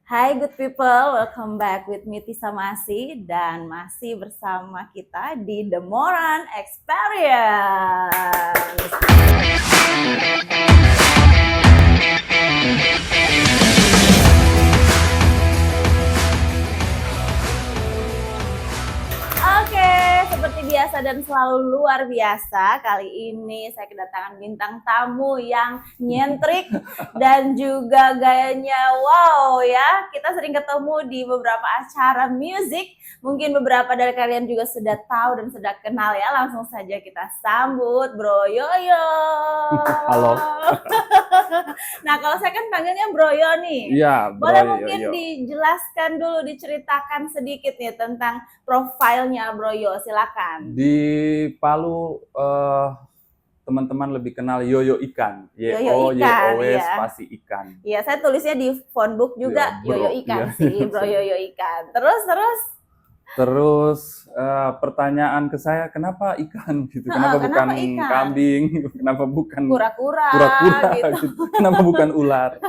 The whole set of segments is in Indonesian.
Hai good people, welcome back with me Tisa Masi dan masih bersama kita di The Moran Experience. Oke, seperti biasa dan selalu luar biasa, kali ini saya kedatangan bintang tamu yang nyentrik dan juga gayanya wow ya. Kita sering ketemu di beberapa acara musik. Mungkin beberapa dari kalian juga sudah tahu dan sudah kenal ya. Langsung saja kita sambut Bro Yoyo. Halo. Nah, kalau saya kan panggilnya Bro Yo nih. Iya, Boleh Bro mungkin Yoyo. dijelaskan dulu, diceritakan sedikit nih tentang profilnya Bro Yo, silakan. Di Palu teman-teman lebih kenal Yoyo Ikan. Yoyo Ikan, YOYO ya. spasi ikan. Iya, saya tulisnya di phonebook juga Ya, Bro. Yoyo Ikan Ya. sih, Bro Yoyo Ikan. Terus pertanyaan ke saya, kenapa ikan gitu? Kenapa bukan ikan? kambing? Kenapa bukan Kura-kura gitu? Kenapa bukan ular?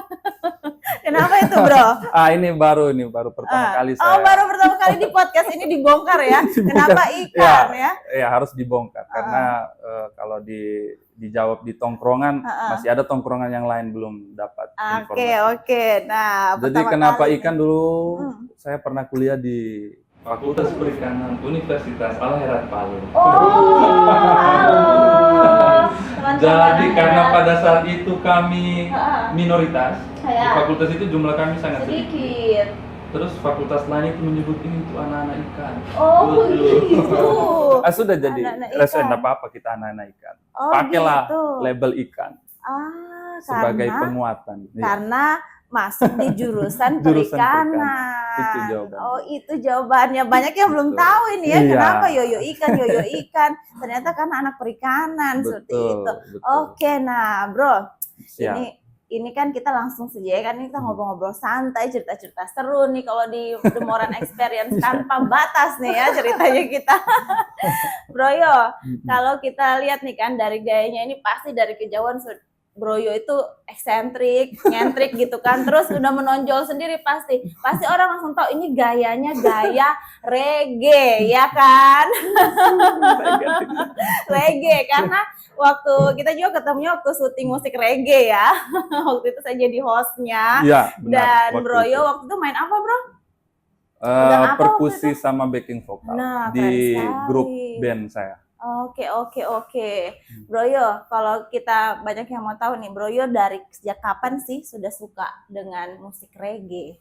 Kenapa itu, Bro? Ini baru pertama kali saya. Oh, baru pertama kali di podcast ini dibongkar ya. Kenapa ikan ya? Ya harus dibongkar karena kalau dijawab di tongkrongan masih ada tongkrongan yang lain belum dapat informasi. Oke. Nah, jadi kenapa ikan nih. dulu? Saya pernah kuliah di Fakultas Perikanan Universitas Al-Herat Palu. Jadi karena pada saat itu kami minoritas, di fakultas itu jumlah kami sangat sedikit. Terus fakultas lain itu menyebut ini itu anak-anak ikan. Oh, gitu. Sudah jadi resen apa kita anak-anak ikan. Pakailah gitu. Label ikan. Sebagai penguatan. Karena masuk di jurusan perikanan. Itu jawabannya. Oh, itu jawabannya. Banyak yang belum tahu ini ya, kenapa Yoyo Ikan. Ternyata karena anak perikanan seperti itu. Oke, nah, Bro. Siap. Ini kan kita langsung saja kan, kita ngobrol-ngobrol santai, cerita-cerita seru nih kalau di The Moran Experience tanpa batas nih ya ceritanya kita. Bro Yo, kalau kita lihat nih kan dari gayanya ini pasti dari kejauhan Bro Yo itu eksentrik, nyentrik gitu kan, terus udah menonjol sendiri pasti orang langsung tahu ini gayanya gaya reggae ya kan. Reggae karena waktu kita juga ketemunya waktu syuting musik reggae ya. Waktu itu saya jadi hostnya. Ya, benar, dan Bro Yo waktu itu main apa, Bro? Perkusi sama backing vokal di grup band saya. Oke. Bro Yo, kalau kita banyak yang mau tahu nih, Bro Yo dari sejak kapan sih sudah suka dengan musik reggae?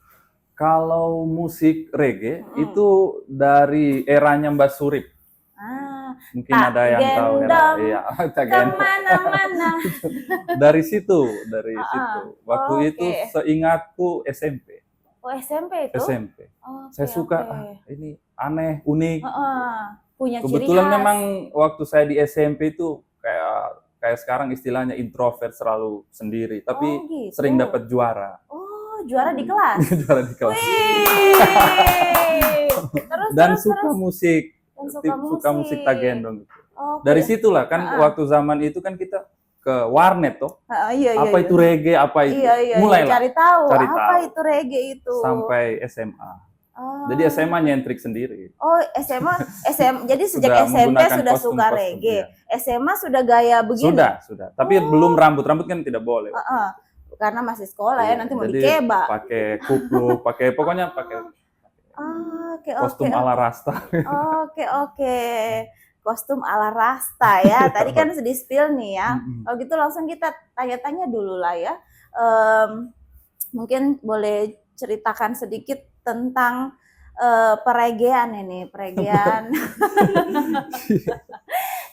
Kalau musik reggae itu dari eranya Mbak Surip. Mungkin ada yang tahu ya. Iya, kemana-mana. Dari situ. Waktu itu seingatku SMP. Oh, SMP itu? SMP. Saya suka ini aneh, unik. Punya kebetulan ciri khas. Memang waktu saya di SMP itu kayak sekarang istilahnya introvert, selalu sendiri, tapi gitu. sering dapat juara. Oh, juara di kelas. Juara di kelas. Suka musik. Suka musik tagendong gitu. Dari situlah kan waktu zaman itu kan kita ke warnet toh. Apa itu reggae, apa itu? Mulailah cari tahu apa itu reggae itu. Sampai SMA. Jadi SMA nyentrik sendiri. Oh, SMA. Jadi sejak SMP sudah suka reggae. Ya. SMA sudah gaya begini. Sudah. Tapi belum rambut kan tidak boleh. Karena masih sekolah ya, nanti mau dikeba. Pakai kupluk, pokoknya pakai kostum ala rasta. Oke. Kostum ala rasta ya. Tadi kan sedih spill nih ya. Kalau gitu langsung kita tanya-tanya dulu lah ya. Mungkin boleh ceritakan sedikit tentang pereggaean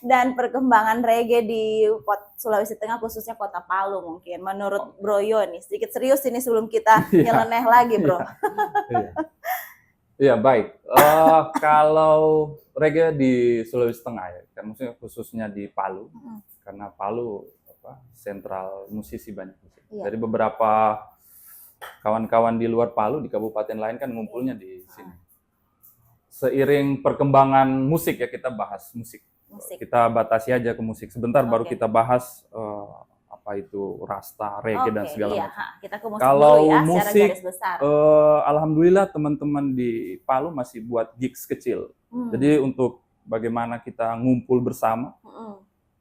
dan perkembangan reggae di Sulawesi Tengah, khususnya Kota Palu mungkin. Menurut Bro Yo nih, sedikit serius ini sebelum kita nyeleneh lagi, Bro. Iya, baik. Kalau reggae di Sulawesi Tengah ya, kan maksudnya khususnya di Palu, karena Palu sentral musisi banyak. Dari beberapa kawan-kawan di luar Palu, di kabupaten lain kan ngumpulnya di sini. Seiring perkembangan musik ya, kita bahas musik. Kita batasi aja ke musik. Sebentar baru kita bahas apa itu rasta, reggae dan segala iya. macam. Kita ke musik Kalau dulu ya, secara musik, garis besar. Alhamdulillah teman-teman di Palu masih buat gigs kecil. Jadi untuk bagaimana kita ngumpul bersama,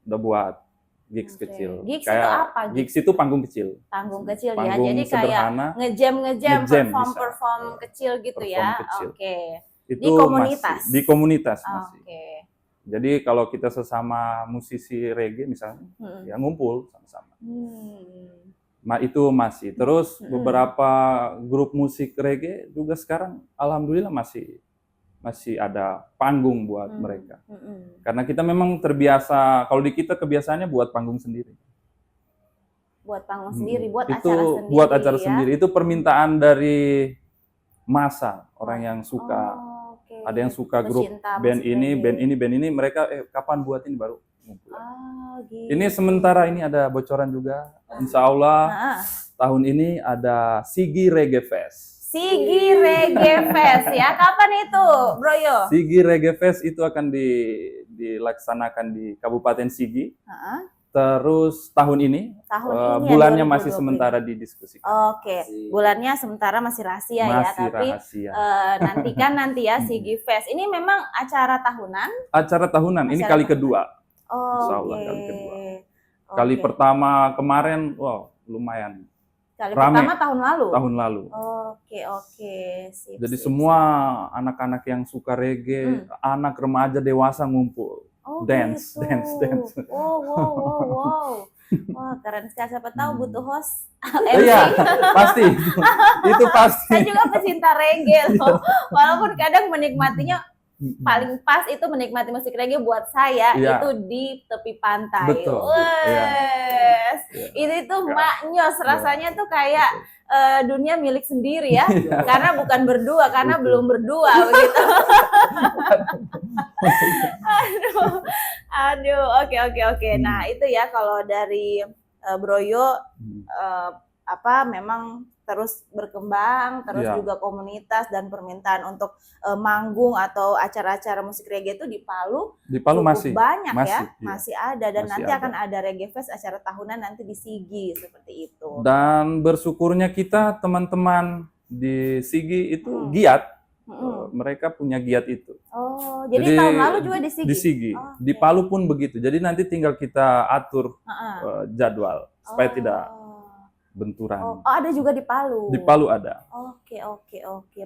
udah buat gigs kecil. Gigs kayak itu apa? Gigs itu panggung kecil. Panggung kecil ya, Panggung jadi sederhana, kayak ngejam, bisa. perform kecil gitu ya. Kecil. Oke. Itu Di komunitas. Di komunitas masih. Oke. Jadi kalau kita sesama musisi reggae misalnya, ya ngumpul sama-sama. Itu masih. Terus beberapa grup musik reggae juga sekarang alhamdulillah masih ada panggung buat mereka. Karena kita memang terbiasa, kalau di kita kebiasaannya buat panggung sendiri. Buat panggung sendiri, buat itu acara sendiri. Buat acara ya? sendiri. Itu permintaan dari masa, orang yang suka. Ada yang suka grup band ini, mereka kapan buat ini baru ngumpul. Gitu. Ini sementara ini ada bocoran juga. Insya Allah tahun ini ada Sigi Reggae Fest. Sigi Reggae Fest ya, kapan itu, Bro Yo? Sigi Reggae Fest itu akan dilaksanakan di Kabupaten Sigi. Terus tahun ini bulannya masih sementara didiskusikan. Oke, bulannya sementara masih rahasia ya, tapi rahasia. Nanti ya Sigi Fest. Ini memang acara tahunan? Acara tahunan, ini kali kedua. Insya Allah kali kedua. Kali pertama kemarin, wow lumayan. Kali rame. Pertama tahun lalu? Tahun lalu. Oke. Jadi semua anak-anak yang suka reggae, anak remaja dewasa ngumpul. Dance. Wow. Wah, keren sekali. Siapa tahu butuh host. Iya, pasti. Itu pasti. Saya juga pecinta reggae loh. Walaupun kadang menikmatinya paling pas itu menikmati musik reggae buat saya itu di tepi pantai. Betul. Itu tuh maknyos rasanya tuh kayak dunia milik sendiri ya. Karena bukan berdua, karena belum berdua begitu. Aduh, oke. Nah, itu ya kalau dari Bro Yo memang terus berkembang, terus juga komunitas dan permintaan untuk manggung atau acara-acara musik reggae itu di Palu masih banyak masih ada dan nanti akan ada Reggae Fest acara tahunan nanti di Sigi seperti itu. Dan bersyukurnya kita teman-teman di Sigi itu giat. Mereka punya giat itu. Jadi tahun lalu juga di Sigi? Di Sigi. Di Palu pun begitu. Jadi nanti tinggal kita atur jadwal supaya tidak benturan. Ada juga di Palu? Di Palu ada. Oke.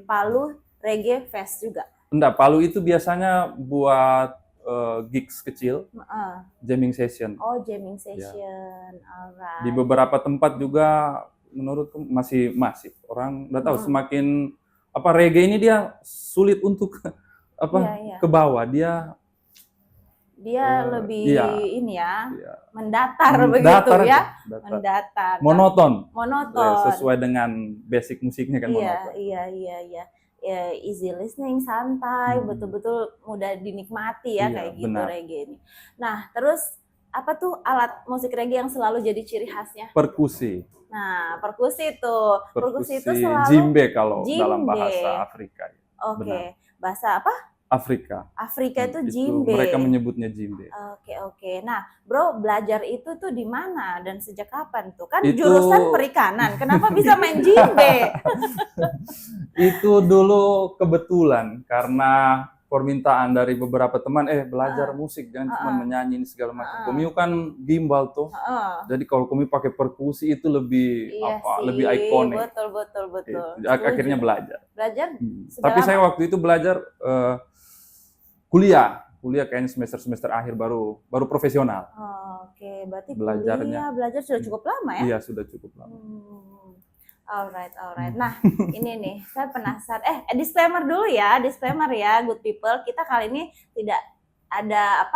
Palu Reggae Fest juga? Enggak, Palu itu biasanya buat gigs kecil, jamming session. Jamming session. Alright. Di beberapa tempat juga menurutku masih masif. Orang udah tahu semakin reggae ini dia sulit untuk ke bawah, dia lebih mendatar begitu ya. Mendatar. Monoton. Sesuai dengan basic musiknya kan monoton. Iya. Easy listening, santai, betul-betul mudah dinikmati ya kayak gitu reggae ini. Nah, terus apa tuh alat musik reggae yang selalu jadi ciri khasnya? Perkusi. Nah, perkusi itu selalu djembe kalau dalam bahasa Afrika. Oke. Bahasa apa? Afrika. Afrika itu djembe. Mereka menyebutnya djembe. Oke. Nah, Bro, belajar itu tuh di mana dan sejak kapan tuh? Kan jurusan perikanan. Kenapa bisa main djembe? Itu dulu kebetulan karena permintaan dari beberapa teman, belajar musik jangan cuma menyanyi ini segala macam. Komiu kan gimbal tuh, jadi kalau komiu pakai perkusi itu lebih lebih ikonik. Betul. Akhirnya belajar. Tapi saya waktu itu belajar kuliah kayaknya semester akhir baru profesional. Oke, berarti belajar sudah cukup lama ya? Iya, sudah cukup lama. Alright. Nah, ini nih, saya penasaran. Disclaimer dulu ya, good people. Kita kali ini tidak ada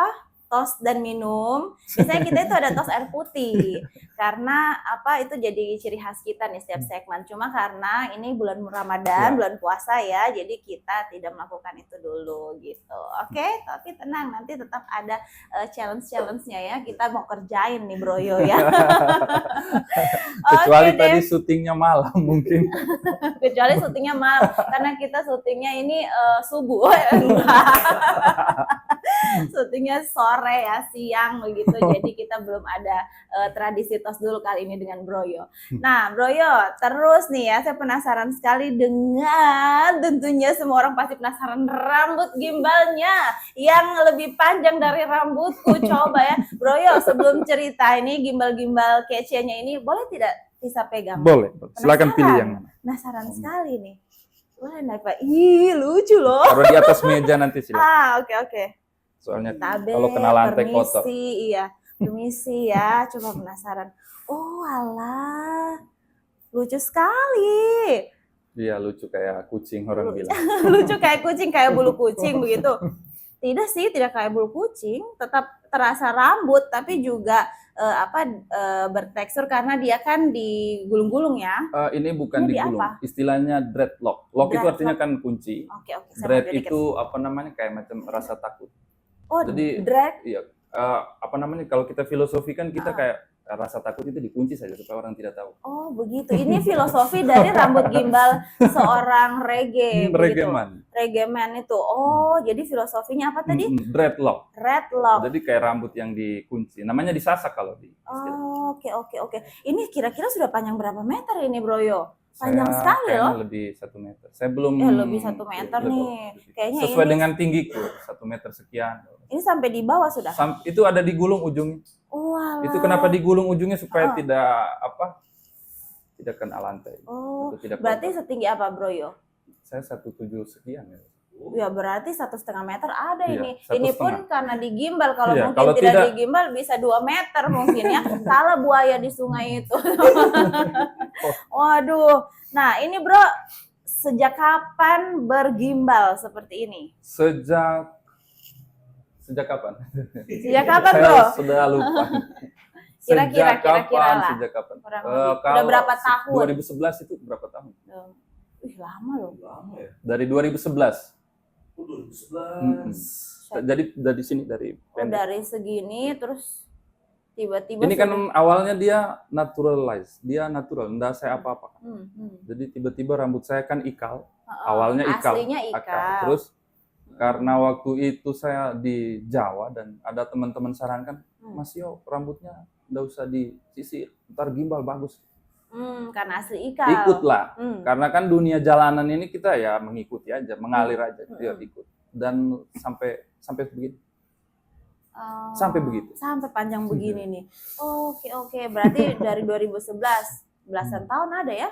tos dan minum. Biasanya kita itu ada tos air putih. Karena itu jadi ciri khas kita nih setiap segmen. Cuma karena ini bulan Ramadan, bulan puasa ya, jadi kita tidak melakukan itu dulu gitu. Oke, tapi tenang, nanti tetap ada challenge-nya ya. Kita mau kerjain nih Bro Yo ya. Kecuali tadi syutingnya malam mungkin. Kecuali syutingnya malam, karena kita syutingnya ini subuh. syutingnya sore ya, siang begitu. Jadi kita belum ada tradisi tos dulu kali ini dengan Broyo. Nah, Broyo, terus nih ya, saya penasaran sekali dengan, tentunya semua orang pasti penasaran rambut gimbalnya yang lebih panjang dari rambutku. Coba ya, Broyo, sebelum cerita ini gimbal-gimbal kece-nya ini, boleh tidak bisa pegang? Boleh. Silakan pilih yang mana. Penasaran sekali nih. Boleh naik Pak? Ih, lucu loh. Taruh di atas meja nanti silakan. Oke. Soalnya Tabe, kalau kena lantai permisi, kotor. Iya, permisi ya. Coba penasaran. Oh alah, lucu sekali. Iya, lucu kayak kucing orang bilang. Lucu kayak kucing, kayak bulu kucing begitu. Tidak sih, tidak kayak bulu kucing. Tetap terasa rambut, tapi juga bertekstur karena dia kan digulung-gulung ya. Ini bukan Ini di digulung, apa? istilahnya dreadlock. Lock itu Dreadlock. artinya kan kunci. Oke. Dread itu apa namanya kayak macam rasa takut. Oh, Jadi drag. iya, apa namanya kalau kita filosofikan kita kayak rasa takut itu dikunci saja supaya orang tidak tahu. Oh, begitu. Ini filosofi dari rambut gimbal seorang reggae. Reggaeman. Reggaeman itu. Oh, jadi filosofinya apa tadi? Dreadlock. Dreadlock. Jadi kayak rambut yang dikunci. Namanya disasak kalau di istilah. Oh, oke. Ini kira-kira sudah panjang berapa meter ini, Broyo? Panjang sekali kayaknya loh. lebih 1 meter. Saya belum. Lebih 1 meter nih. Kayaknya sesuai ini dengan tinggiku 1 meter sekian. ini sampai di bawah sudah. Itu ada digulung ujungnya. Walah. Itu kenapa digulung ujungnya supaya tidak kena lantai. Oh, atau tidak berarti kotor. setinggi apa, Broyo? Saya 1,7 sekian ya. Ya berarti 1,5 meter ada Iya, ini. 1,5. Ini pun karena digimbal. Kalau Iya, mungkin kalau tidak tidak- digimbal bisa 2 meter mungkin ya. Salah buaya di sungai itu. Waduh. Nah ini bro, sejak kapan bergimbal seperti ini? Sejak kapan? Sejak kapan Saya bro? sudah lupa. Kira-kira lah. Sejak kapan? Kurang lebih. Udah Kalau berapa tahun? 2011 itu berapa tahun? Lama loh. Dari 2011. 2011. Jadi dari sini dari pendek. Dari segini terus tiba-tiba Ini kan awalnya dia naturalize, dia natural, enggak saya apa-apa. Jadi tiba-tiba rambut saya kan ikal, awalnya ikal, aslinya ikal. akar. Terus karena waktu itu saya di Jawa dan ada teman-teman sarankan, Mas Yo rambutnya enggak usah disisir, ntar gimbal bagus. Karena asli ikal. Ikutlah, karena kan dunia jalanan ini kita ya mengikuti aja, mengalir aja, dia ikut. Dan sampai begini. Sampai begitu. Sampai panjang begini nih. Oke. Berarti dari 2011, belasan tahun ada ya?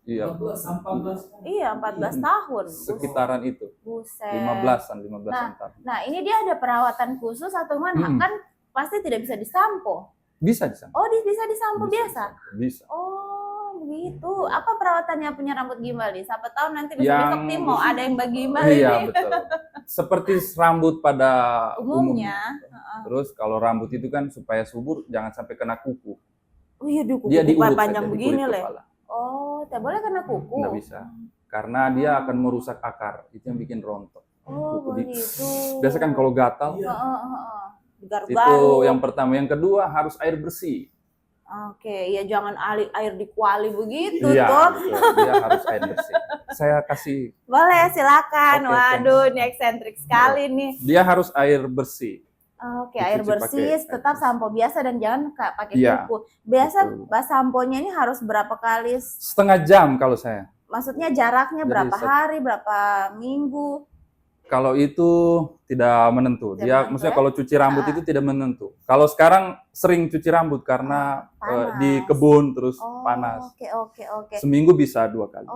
Iya. 14. Iya, 14 tahun. Sekitaran itu. Buset. 15-an tahun. Nah, ini dia ada perawatan khusus atau mana? Kan pasti tidak bisa disampo. Bisa di sana. Oh, bisa disampo biasa? Bisa. Oh, begitu. Apa perawatannya punya rambut gimbal nih? Siapa tahu nanti besok tim mau ada yang bagi gimbal Iya, ini. betul. Seperti rambut pada Umumnya. Terus kalau rambut itu kan supaya subur jangan sampai kena kuku. Oh iya, kuku Dia diurut panjang saja, begini dikulit leh. kepala. Oh, tidak boleh kena kuku. Nggak bisa. Karena dia akan merusak akar. Itu yang bikin rontok. Oh, Kuku begitu. Biasa kan kalau gatal, Garuk-garuk. itu yang pertama. Yang kedua harus air bersih. Oke, ya jangan air di kuali begitu Iya, toh. betul. Dia harus air bersih. Saya kasih, Boleh, silakan. Oke, Waduh, ini eksentrik sekali nih. dia harus air bersih. Oke, air Dicuci bersih, pakai air tetap bersih. sampo biasa dan jangan pakai Iya, kuku. Biasa betul. samponya ini harus berapa kali? Setengah jam kalau saya. Maksudnya jaraknya Jadi berapa hari, berapa minggu? Kalau itu tidak menentu. Tidak Dia menentu, maksudnya ya? kalau cuci rambut itu tidak menentu. Kalau sekarang sering cuci rambut karena Panas. di kebun terus Oh, panas. Oke. Seminggu bisa 2 kali.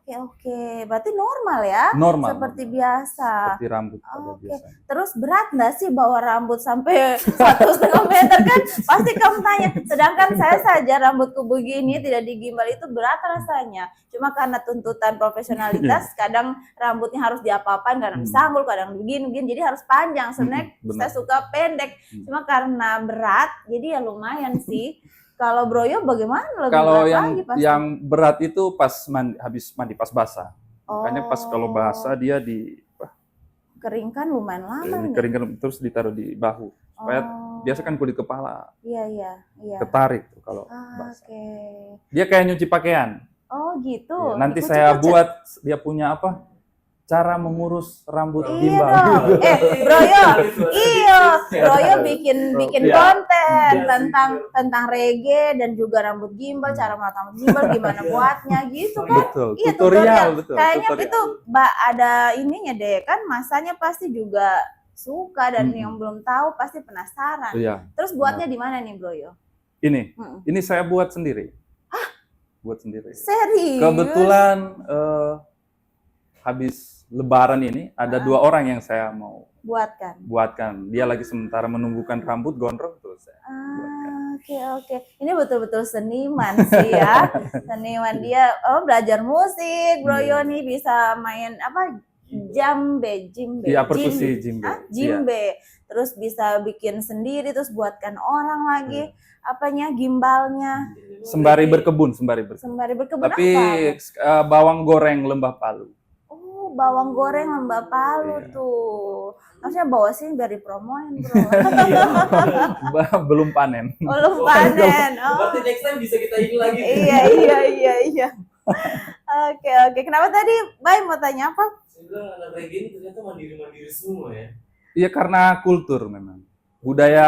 Oke. Berarti normal ya? Normal. Seperti biasa. Seperti rambut pada Oke. biasanya. Terus berat nggak sih bawa rambut sampai 1,5 meter kan? Pasti kamu tanya. Sedangkan saya saja rambutku begini tidak digimbal itu berat rasanya. Cuma karena tuntutan profesionalitas, kadang rambutnya harus diapa-apain, kadang disanggul, kadang begini, jadi harus panjang. Sebenarnya benar. saya suka pendek. Cuma karena berat, jadi ya lumayan sih. Kalau Broyo bagaimana? Lebih Kalau berat yang lagi pasti. yang berat itu pas habis mandi pas basah. Makanya pas kalau Oh, basah dia kering kan lumayan lama ini. kering terus ditaruh di bahu. Supaya biasa kan kulit kepala Iya. ketarik tuh kalau Ah, basah. Oke. Dia kayak nyuci pakaian. Oh gitu. Iya, nanti Ikut saya cepet. buat dia punya apa? cara mengurus rambut Iya gimbal. dong. Broyo bikin Iya. konten Iya sih. tentang reggae dan juga rambut gimbal, cara merawat rambut gimbal, gimana buatnya gitu kan. Betul, Iya, tutorial, betul. Kayaknya tutorial. itu ada ininya deh kan, masanya pasti juga suka dan Mm-mm. yang belum tahu pasti penasaran. Iya. Terus buatnya di mana nih, Broyo? Ini saya buat sendiri. Buat sendiri. Serius? Kebetulan habis Lebaran ini ada 2 orang yang saya mau buatkan. Dia lagi sementara menumbuhkan rambut gondrong terus saya buatkan. Oke. Ini betul-betul seniman sih ya. Seniman dia belajar musik, Broyo nih bisa main apa? Jimbe. Iya, perkusi jimbe. Jimbe. Terus bisa bikin sendiri, terus buatkan orang lagi apanya gimbalnya. Sembari berkebun. Tapi apa? bawang goreng Lembah Palu. Oh, bawang goreng Lembah Palu Iya. tuh. Harusnya bawa sini biar dipromoin, Bro. Belum panen. Belum panen. Berarti next time bisa kita ini lagi. Iya. Oke. Kenapa tadi Bay mau tanya apa? Saya bilang anak reggae ini ternyata mandiri-mandiri semua ya. Iya, karena kultur memang. Budaya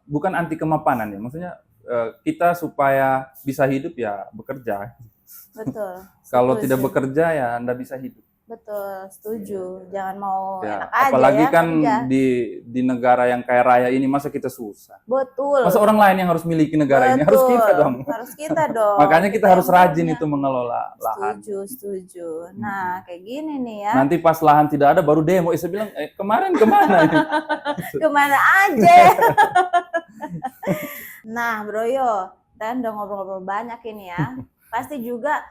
bukan anti kemapanan ya. Maksudnya kita supaya bisa hidup ya bekerja. Betul. Kalau Setuju. tidak bekerja ya Anda bisa hidup. Betul, setuju. Jangan mau Ya, enak aja apalagi ya kan kerja. di negara yang kaya raya ini masa kita susah. Betul. Masa orang lain yang harus miliki negara ini? Harus kita dong. Harus kita dong. Makanya kita harus yang rajin punya. itu mengelola lahan. Setuju. Nah, kayak gini nih ya. Nanti pas lahan tidak ada baru demo. Saya bilang, kemarin kemana ini? Kemana aja? Nah, Broyo, kita udah ngobrol-ngobrol banyak ini ya. Pasti juga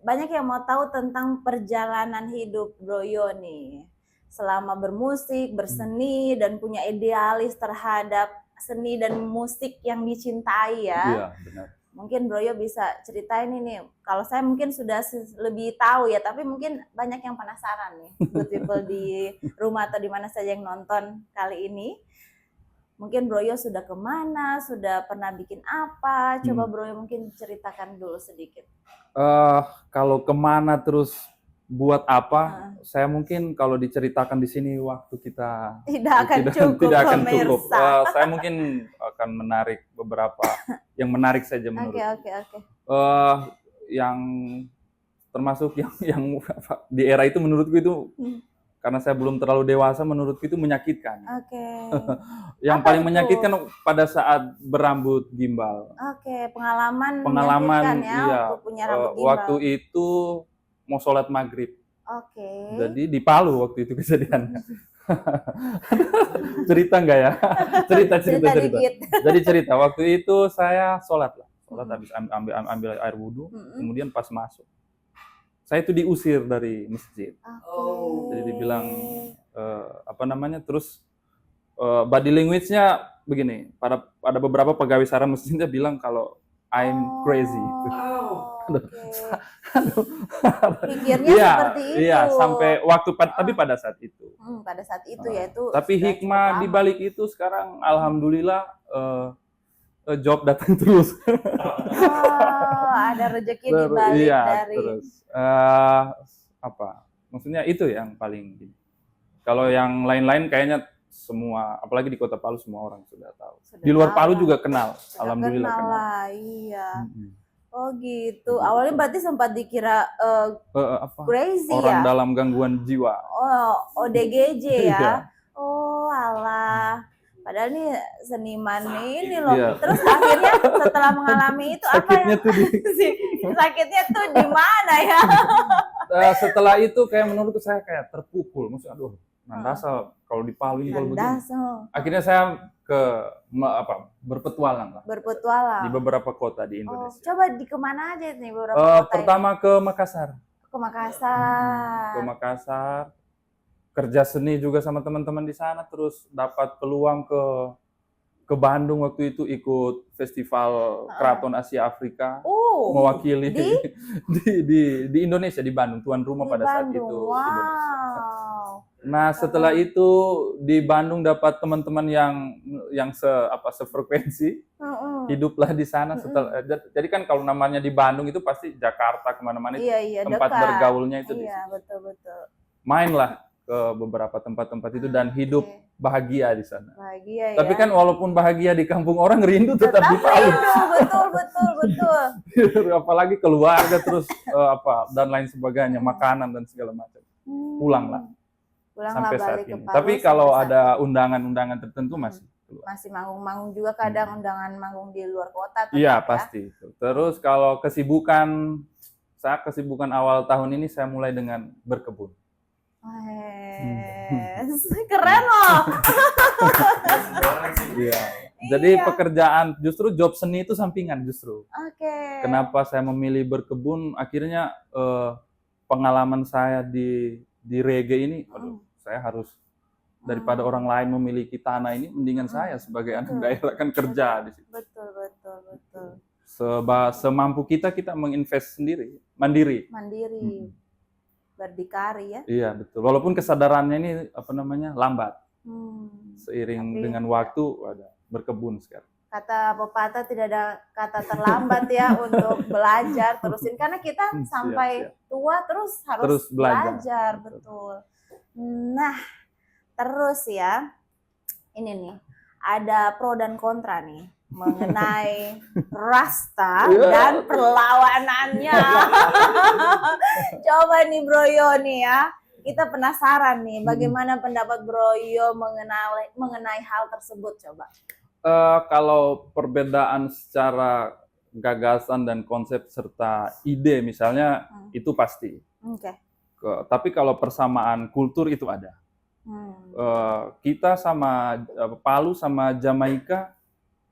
banyak yang mau tahu tentang perjalanan hidup Broyo nih. Selama bermusik, berseni, dan punya idealis terhadap seni dan musik yang dicintai ya. Iya, benar. Mungkin Broyo bisa ceritain ini. Kalau saya mungkin sudah lebih tahu ya, tapi mungkin banyak yang penasaran nih. Good people di rumah atau di mana saja yang nonton kali ini. Mungkin Broyo sudah kemana, sudah pernah bikin apa? Coba Broyo mungkin ceritakan dulu sedikit. Kalau kemana terus buat apa? Saya mungkin kalau diceritakan di sini waktu kita Tidak akan cukup. Tidak akan cukup. pemirsa. Saya mungkin akan menarik beberapa yang menarik saja menurut. Oke. Yang termasuk yang di era itu menurutku itu karena saya belum terlalu dewasa, menurutku itu menyakitkan. Oke. Yang Apa paling itu? menyakitkan pada saat berambut gimbal. Oke, pengalaman Pengalaman menyakitkan ya iya. waktu punya rambut gimbal. Waktu itu mau sholat maghrib. Oke. Jadi di Palu waktu itu kejadiannya. Cerita nggak ya? cerita. dikit. Jadi cerita waktu itu saya sholat habis ambil air wudhu, kemudian pas masuk saya itu diusir dari masjid. Oh. Jadi dibilang terus body language-nya begini. Ada beberapa pegawai saran masjidnya bilang kalau I'm crazy. Oke. Pikirnya seperti itu. Iya, sampai tapi pada saat itu. Pada saat itu ya itu. Tapi sudah hikmah cukup di lama. balik itu sekarang alhamdulillah job datang terus. Ada rezeki di balik dari. Terus maksudnya itu yang paling gini. Kalau yang lain-lain kayaknya semua, apalagi di Kota Palu semua orang sudah tahu. Sudah Di luar tahu Palu lah. juga kenal, Sudah alhamdulillah kenal kenal. lah, iya. Oh gitu. Awalnya berarti sempat dikira crazy Orang ya. dalam gangguan jiwa. Oh, ODGJ ya. Iya. Oh, alah. Padahal nih seniman ini loh. Iya. Terus akhirnya setelah mengalami itu Sakitnya apa yang sakitnya tuh di mana ya? setelah itu kayak menurutku saya kayak terpukul. Maksudnya aduh, nandasa kalau di Palu ini kalau begini. Nandasa. Akhirnya saya berpetualang lah. Berpetualang. Di beberapa kota di Oh, Indonesia. coba di kemana aja nih beberapa kota Pertama ke Makassar. ini? Ke Makassar. Ke Makassar. Kerja seni juga sama teman-teman di sana, terus dapat peluang ke Bandung waktu itu ikut festival Keraton Asia Afrika. Mewakili di Indonesia, di Bandung, tuan rumah pada saat itu. Wow. Indonesia. Nah, setelah itu di Bandung dapat teman-teman yang sefrekuensi. hiduplah di sana. Jadi kan kalau namanya di Bandung itu pasti Jakarta kemana-mana itu Iya, tempat dekat. bergaulnya itu di Iya, situ. betul. Mainlah ke beberapa tempat-tempat itu dan hidup Oke. bahagia di sana. Bahagia ya. Tapi kan walaupun bahagia di kampung orang, rindu tetap di Palu. betul. Apalagi keluarga terus dan lain sebagainya, makanan dan segala macam. Pulanglah sampai saat balik ke ini. Palu Tapi sampai kalau saat ada ini. undangan-undangan tertentu masih keluar. Masih manggung-manggung juga, kadang undangan manggung di luar kota tetap Iya, ya. pasti. Terus kalau kesibukan awal tahun ini saya mulai dengan berkebun. Keren loh. Iya. Jadi Iya. pekerjaan, justru job seni itu sampingan justru. Oke. Kenapa saya memilih berkebun? Akhirnya pengalaman saya di reggae ini, aduh, saya harus daripada orang lain memiliki tanah ini, mendingan saya sebagai anak daerah kan kerja di situ. Betul. Semampu kita menginvest sendiri, mandiri. Berdikari ya. Iya, betul. Walaupun kesadarannya ini lambat. Seiring Tapi dengan waktu ada berkebun sekarang. Kata pepatah tidak ada kata terlambat ya untuk belajar terusin, karena kita sampai tua terus harus belajar. Betul. Nah, terus ya, ini nih ada pro dan kontra nih mengenai Rasta dan perlawanannya. Coba nih Broyo nih ya, kita penasaran nih bagaimana pendapat Broyo mengenai hal tersebut. Coba. Kalau perbedaan secara gagasan dan konsep serta ide misalnya itu pasti. Oke. Tapi kalau persamaan kultur itu ada. Kita sama Palu sama Jamaika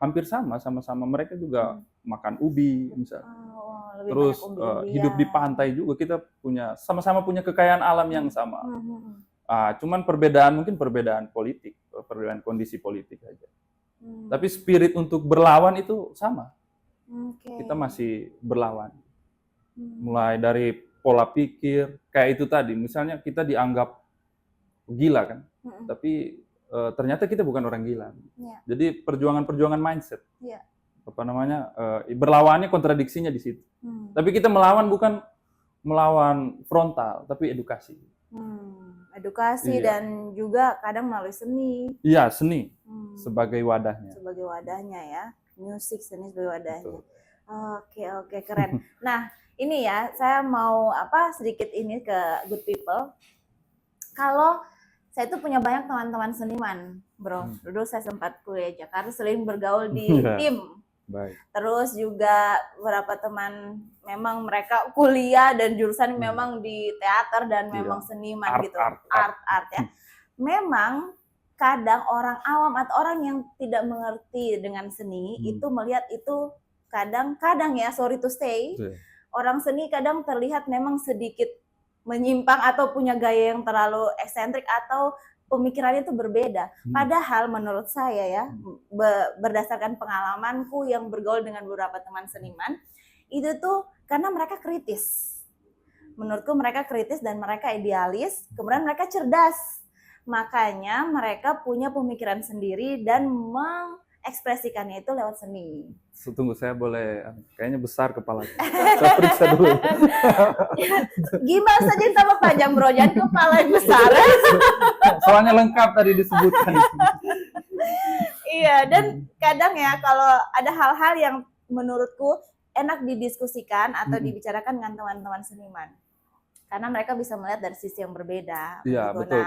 hampir sama-sama mereka juga makan ubi misalnya. Terus hidup di pantai juga, kita sama-sama punya kekayaan alam yang sama. Cuman mungkin perbedaan politik, perbedaan kondisi politik aja. Tapi spirit untuk berlawan itu sama. Kita masih berlawan. Mulai dari pola pikir, kayak itu tadi, misalnya kita dianggap gila kan, tapi ternyata kita bukan orang gila. Jadi perjuangan mindset. Berlawannya kontradiksinya di situ. Tapi kita melawan bukan melawan frontal, tapi edukasi. Edukasi dan juga kadang melalui seni. Iya, seni sebagai wadahnya. Sebagai wadahnya ya, musik seni sebagai wadahnya. Oke, keren. Nah, ini ya, saya mau sedikit ini ke good people. Kalau saya tuh punya banyak teman-teman seniman, bro. Dulu saya sempat kuliah di Jakarta, sering bergaul di tim. Baik. Terus juga beberapa teman memang mereka kuliah dan jurusan memang di teater dan memang seniman gitu, art ya. Memang kadang orang awam atau orang yang tidak mengerti dengan seni itu melihat itu kadang ya, sorry to say, orang seni kadang terlihat memang sedikit menyimpang atau punya gaya yang terlalu eksentrik atau pemikirannya itu berbeda. Padahal menurut saya ya, berdasarkan pengalamanku yang bergaul dengan beberapa teman seniman, itu tuh karena mereka kritis. Menurutku mereka kritis dan mereka idealis, kemudian mereka cerdas. Makanya mereka punya pemikiran sendiri dan mengekspresikannya itu lewat seni. Tunggu, saya boleh, kayaknya besar kepala. Saya periksa dulu. Gimana saja tambah panjang bro, jangan kepala yang besar. Soalnya lengkap tadi disebutkan. Iya, dan kadang ya kalau ada hal-hal yang menurutku enak didiskusikan atau dibicarakan dengan teman-teman seniman. Karena mereka bisa melihat dari sisi yang berbeda. Iya, betul.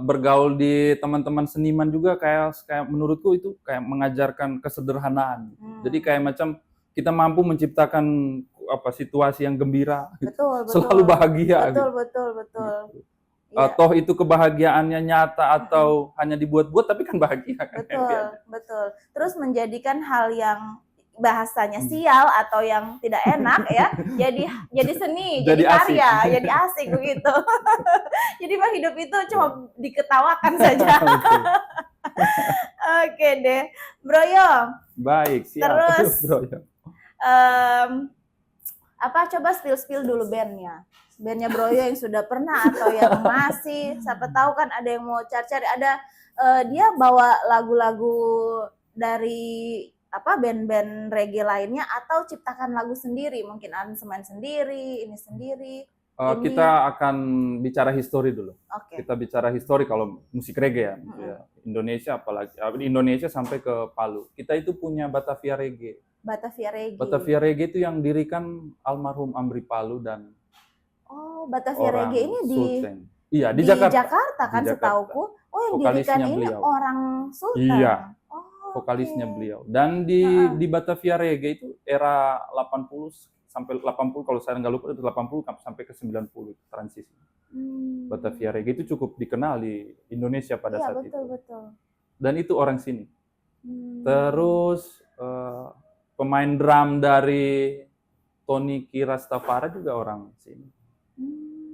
Bergaul di teman-teman seniman juga kayak menurutku itu kayak mengajarkan kesederhanaan. Jadi kayak macam kita mampu menciptakan situasi yang gembira. Betul. Selalu bahagia. Betul. Toh itu kebahagiaannya nyata atau hanya dibuat-buat, tapi kan bahagia kan. Betul. Terus menjadikan hal yang bahasanya sial atau yang tidak enak ya jadi seni, jadi karya, jadi asik begitu. Jadi mah hidup itu cuma diketawakan saja. Oke deh, Broyo. Baik, siap. Terus Broyo. Coba spill dulu bandnya Broyo yang sudah pernah atau yang masih, siapa tahu kan ada yang mau cari-cari, ada dia bawa lagu-lagu dari band-band reggae lainnya atau ciptakan lagu sendiri, mungkin aransemen sendiri, ini sendiri. Kita akan bicara histori dulu. Oke. Kita bicara histori kalau musik reggae ya. Indonesia apalagi Indonesia sampai ke Palu. Kita itu punya Batavia Reggae. Batavia Reggae. Batavia Reggae itu yang dirikan almarhum Amri Palu dan Batavia orang Reggae ini Sulteng. Iya, di Jakarta. kan Di Jakarta. setauku. Oh, yang Vokalisnya dirikan ini beliau. orang Sultan. Iya. Oh, Vokalisnya oke. beliau. Dan di Batavia Reggae itu era 80 sampai 80, kalau saya nggak lupa itu 80 sampai ke 90 transisi. Batavia Reggae itu cukup dikenal di Indonesia pada Iya, saat itu. betul. Dan itu orang sini. Terus pemain drum dari Tony Kirastafara juga orang sini.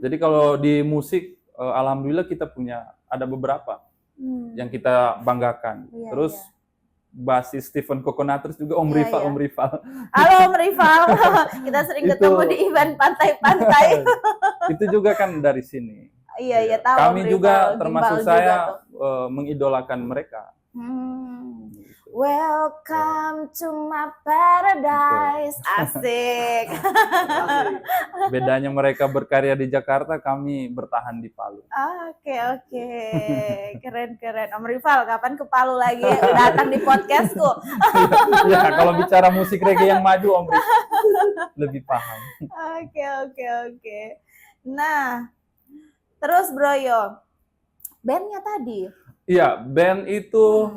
Jadi kalau di musik, alhamdulillah kita punya ada beberapa yang kita banggakan. Iya, Terus basis Stephen Coconutters juga Om Iya, Rival, iya. Om Rival. Halo Om Rival, kita sering Itu- ketemu di event pantai-pantai. Itu juga kan dari sini. Iya, tahu. Kami Om juga Rival, termasuk gimbal saya juga tuh. mengidolakan mereka. Welcome to my paradise. Asik. Bedanya mereka berkarya di Jakarta, kami bertahan di Palu. Oke. Keren. Om Rival, kapan ke Palu lagi? Datang di podcastku. Ya, kalau bicara musik reggae yang maju, Om Rival lebih paham. Oke. Nah, terus Broyo, bandnya tadi. Iya, band itu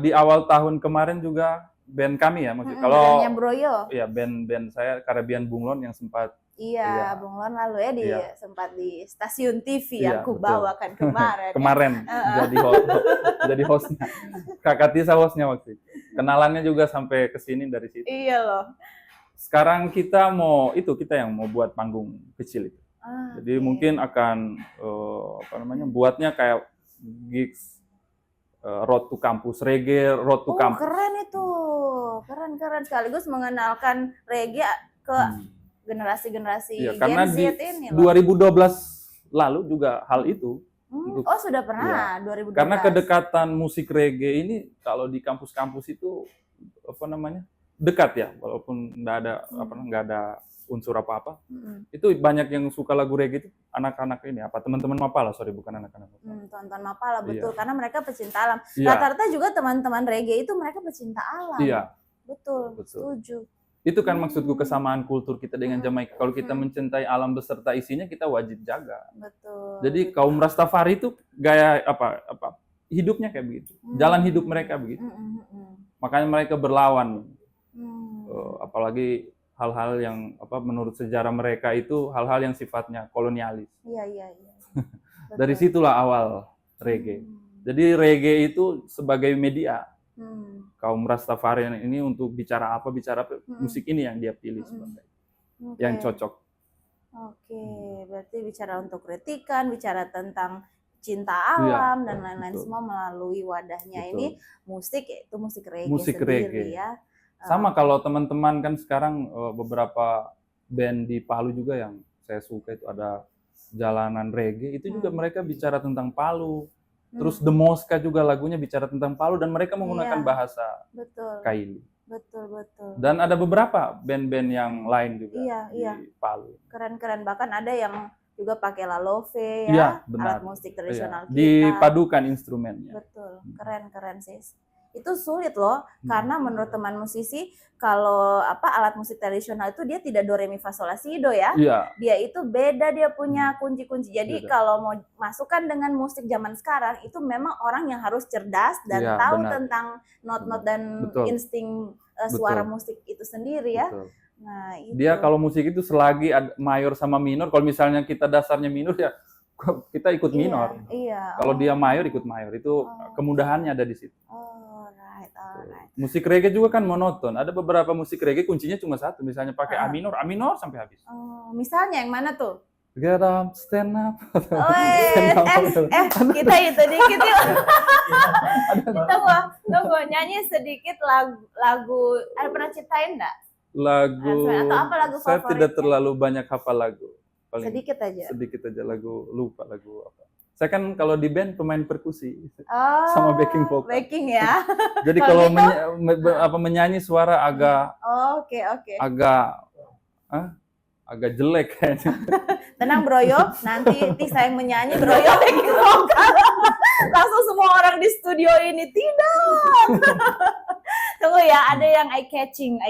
di awal tahun kemarin juga band kami ya, maksudnya kalau Bandnya Broyo. ya band saya Caribbean Bunglon yang sempat Iya, Bung Lon lalu ya sempat di stasiun TV Iya, aku betul. bawakan kemarin. kemarin jadi hostnya. Kakak Tisa hostnya waktu itu. Kenalannya juga sampai ke sini dari situ. Iya loh. Sekarang kita yang mau buat panggung kecil itu. Jadi mungkin akan buatnya kayak gigs Road to Campus, reggae Road to Campus. Keren itu. Keren sekaligus mengenalkan reggae ke generasi-generasi Iya, Gen karena Z di ini loh. 2012 lalu juga hal itu. Sudah pernah 2012. Karena kedekatan musik reggae ini kalau di kampus-kampus itu dekat ya, walaupun nggak ada unsur apa-apa. Itu banyak yang suka lagu reggae itu anak-anak ini teman-teman Mapala, bukan anak-anak Mapala. Tonton Mapala, betul. Iya. Karena mereka pecinta alam. Iya. Rata-rata juga teman-teman reggae itu mereka pecinta alam. Iya. Betul. Setuju. Itu kan maksudku kesamaan kultur kita dengan Jamaika. Kalau kita mencintai alam beserta isinya, kita wajib jaga. Betul. Jadi kaum Rastafari itu gaya hidupnya kayak begitu. Jalan hidup mereka begitu. Makanya mereka berlawan. Apalagi hal-hal yang menurut sejarah mereka itu hal-hal yang sifatnya kolonialis. Iya. Dari situlah awal reggae. Jadi reggae itu sebagai media. Kaum Rastafari ini untuk bicara musik ini yang dia pilih sebagai yang cocok. Oke, berarti bicara untuk kritikan, bicara tentang cinta alam dan lain-lain semua melalui wadahnya ini musik, yaitu musik reggae sendiri reggae. ya. Sama kalau teman-teman kan sekarang beberapa band di Palu juga yang saya suka itu ada Jalanan Reggae, itu juga mereka bicara tentang Palu. Terus The Mosca juga lagunya bicara tentang Palu dan mereka menggunakan bahasa Kaili. Betul. Dan ada beberapa band-band yang lain juga di Palu. Keren. Bahkan ada yang juga pakai lalove Iya, benar. alat musik tradisional kita. Dipadukan instrumennya. Betul, keren sis. Itu sulit loh, karena menurut teman musisi kalau alat musik tradisional itu dia tidak do re mi fa sol la si do ya. Iya. Dia itu beda, dia punya kunci-kunci. Jadi kalau mau masukkan dengan musik zaman sekarang itu memang orang yang harus cerdas dan tahu tentang not-not dan insting suara musik itu sendiri ya. Betul. Nah, itu. Dia kalau musik itu selagi ada mayor sama minor, kalau misalnya kita dasarnya minor ya kita ikut minor. Iya. Kalau dia mayor ikut mayor, itu kemudahannya ada di situ. Alright. Musik reggae juga kan monoton. Ada beberapa musik reggae kuncinya cuma satu, misalnya pakai A minor sampai habis. Misalnya yang mana tuh? Get up, stand up. Kita itu dikit yuk. Tunggu, nyanyi sedikit lagu. Ada pernah ciptain nggak? Lagu. Atau apa lagu saya favoritnya? tidak terlalu banyak hafal lagu. Sedikit aja. Sedikit aja lagu, lupa lagu apa. Saya kan kalau di band pemain perkusi Oh, sama backing vokal. backing ya. Jadi Kalau kalau gitu? menyanyi suara agak Oh, oke. agak jelek kayaknya. Tenang Broyo, nanti Tisa yang menyanyi, Broyo backing vokal. Langsung semua orang di studio ini tidak. Tunggu ya, ada yang eye